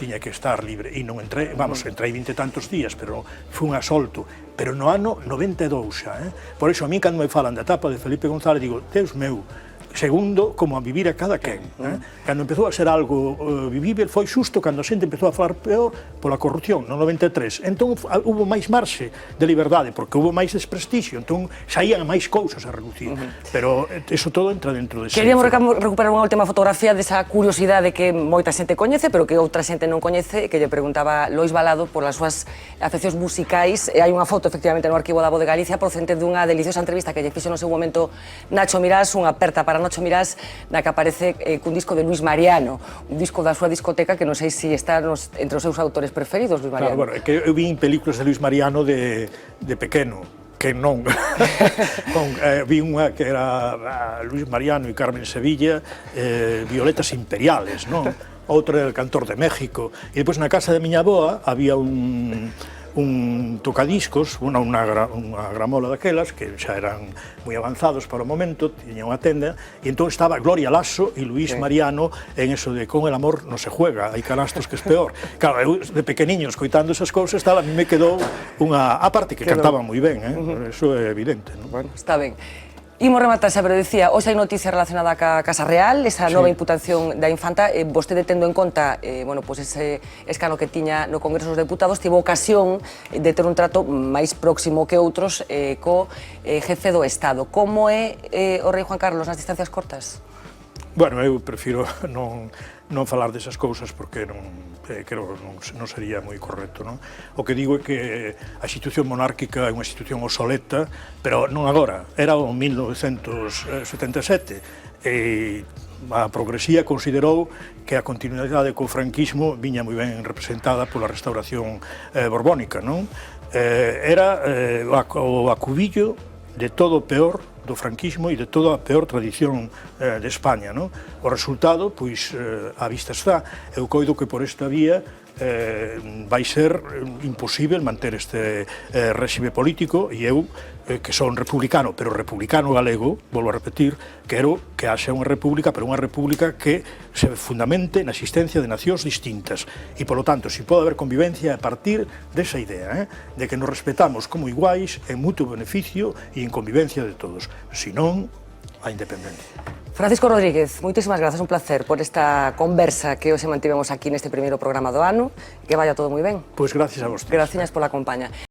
tiña que estar libre e non entrei, vamos, entrei 20 e tantos días, pero fun asolto, pero no ano 92 xa, Por iso a mí cando me falan da etapa de Felipe González digo, Deus meu, segundo, como a vivir a cada quen. Cando empezou a ser algo vivível foi xusto cando a xente empezou a falar peor pola corrupción, no 93. Entón, hubo máis marxe de liberdade, porque hubo máis desprestixio, entón saían máis cousas a reducir. Pero eso todo entra dentro de Queríamos recuperar unha última fotografía desa curiosidade que moita xente coñece, pero que outra xente non coñece, que lle preguntaba Lois Balado por as súas afeccións musicais. Hai unha foto, efectivamente, no Arquivo da Voz de Galicia, procedente dunha deliciosa entrevista que lle fixo no seu momento Nacho Mirás, unha aperta para Nacho Mirás, na que aparece cun disco de Luis Mariano, un disco da súa discoteca que non sei se está entre os seus autores preferidos, Luis Mariano. Claro, bueno, que eu vi películas de Luis Mariano de pequeno, que non. Vi unha que era Luis Mariano e Carmen Sevilla, Violetas Imperiales, non? Outra era El Cantor de México. E depois na casa de miña avoa había un tocadiscos, unha gramola daquelas, que xa eran moi avanzados para o momento, tiña unha tenda, e entón estaba Gloria Lasso e Luis Mariano en eso de con el amor non se juega, hai canastos que es peor. Claro, eu de pequeniño escoitando esas cousas, a mí me quedou unha... A parte que cantaban moi ben, eso é evidente. Bueno, está ben. Imos rematar, xa, pero dicía, hoxe hai noticia relacionada ca Casa Real, esa nova imputación da infanta, vostede tendo en conta, bueno, pues ese escano que tiña no Congreso dos Deputados, tivo ocasión de ter un trato máis próximo que outros co jefe do Estado. Como é o rei Juan Carlos nas distancias cortas? Bueno, eu prefiro non falar desas cousas porque creo que non sería moi correcto, non? O que digo é que a institución monárquica é unha institución obsoleta, pero non agora, era o 1977, e a progresía considerou que a continuidade co franquismo viña moi ben representada pola restauración borbónica, non? Era o acubillo de todo o peor do franquismo e de toda a peor tradición de España, non? O resultado, pois, á vista está. Eu coido que por esta vía vai ser imposible manter este réxime político e eu, que son republicano, pero republicano galego, volvo a repetir, quero que haxa unha república, pero unha república que se fundamente na existencia de nacións distintas e, polo tanto, si pode haber convivencia a partir desa idea, de que nos respetamos como iguais en mutuo beneficio e en convivencia de todos, senón a independencia. Francisco Rodríguez, moitísimas grazas, un placer por esta conversa que hoxe mantivemos aquí neste primeiro programa do ano, que vaya todo moi ben. Pois gracias a vos. Gracias pola compañía.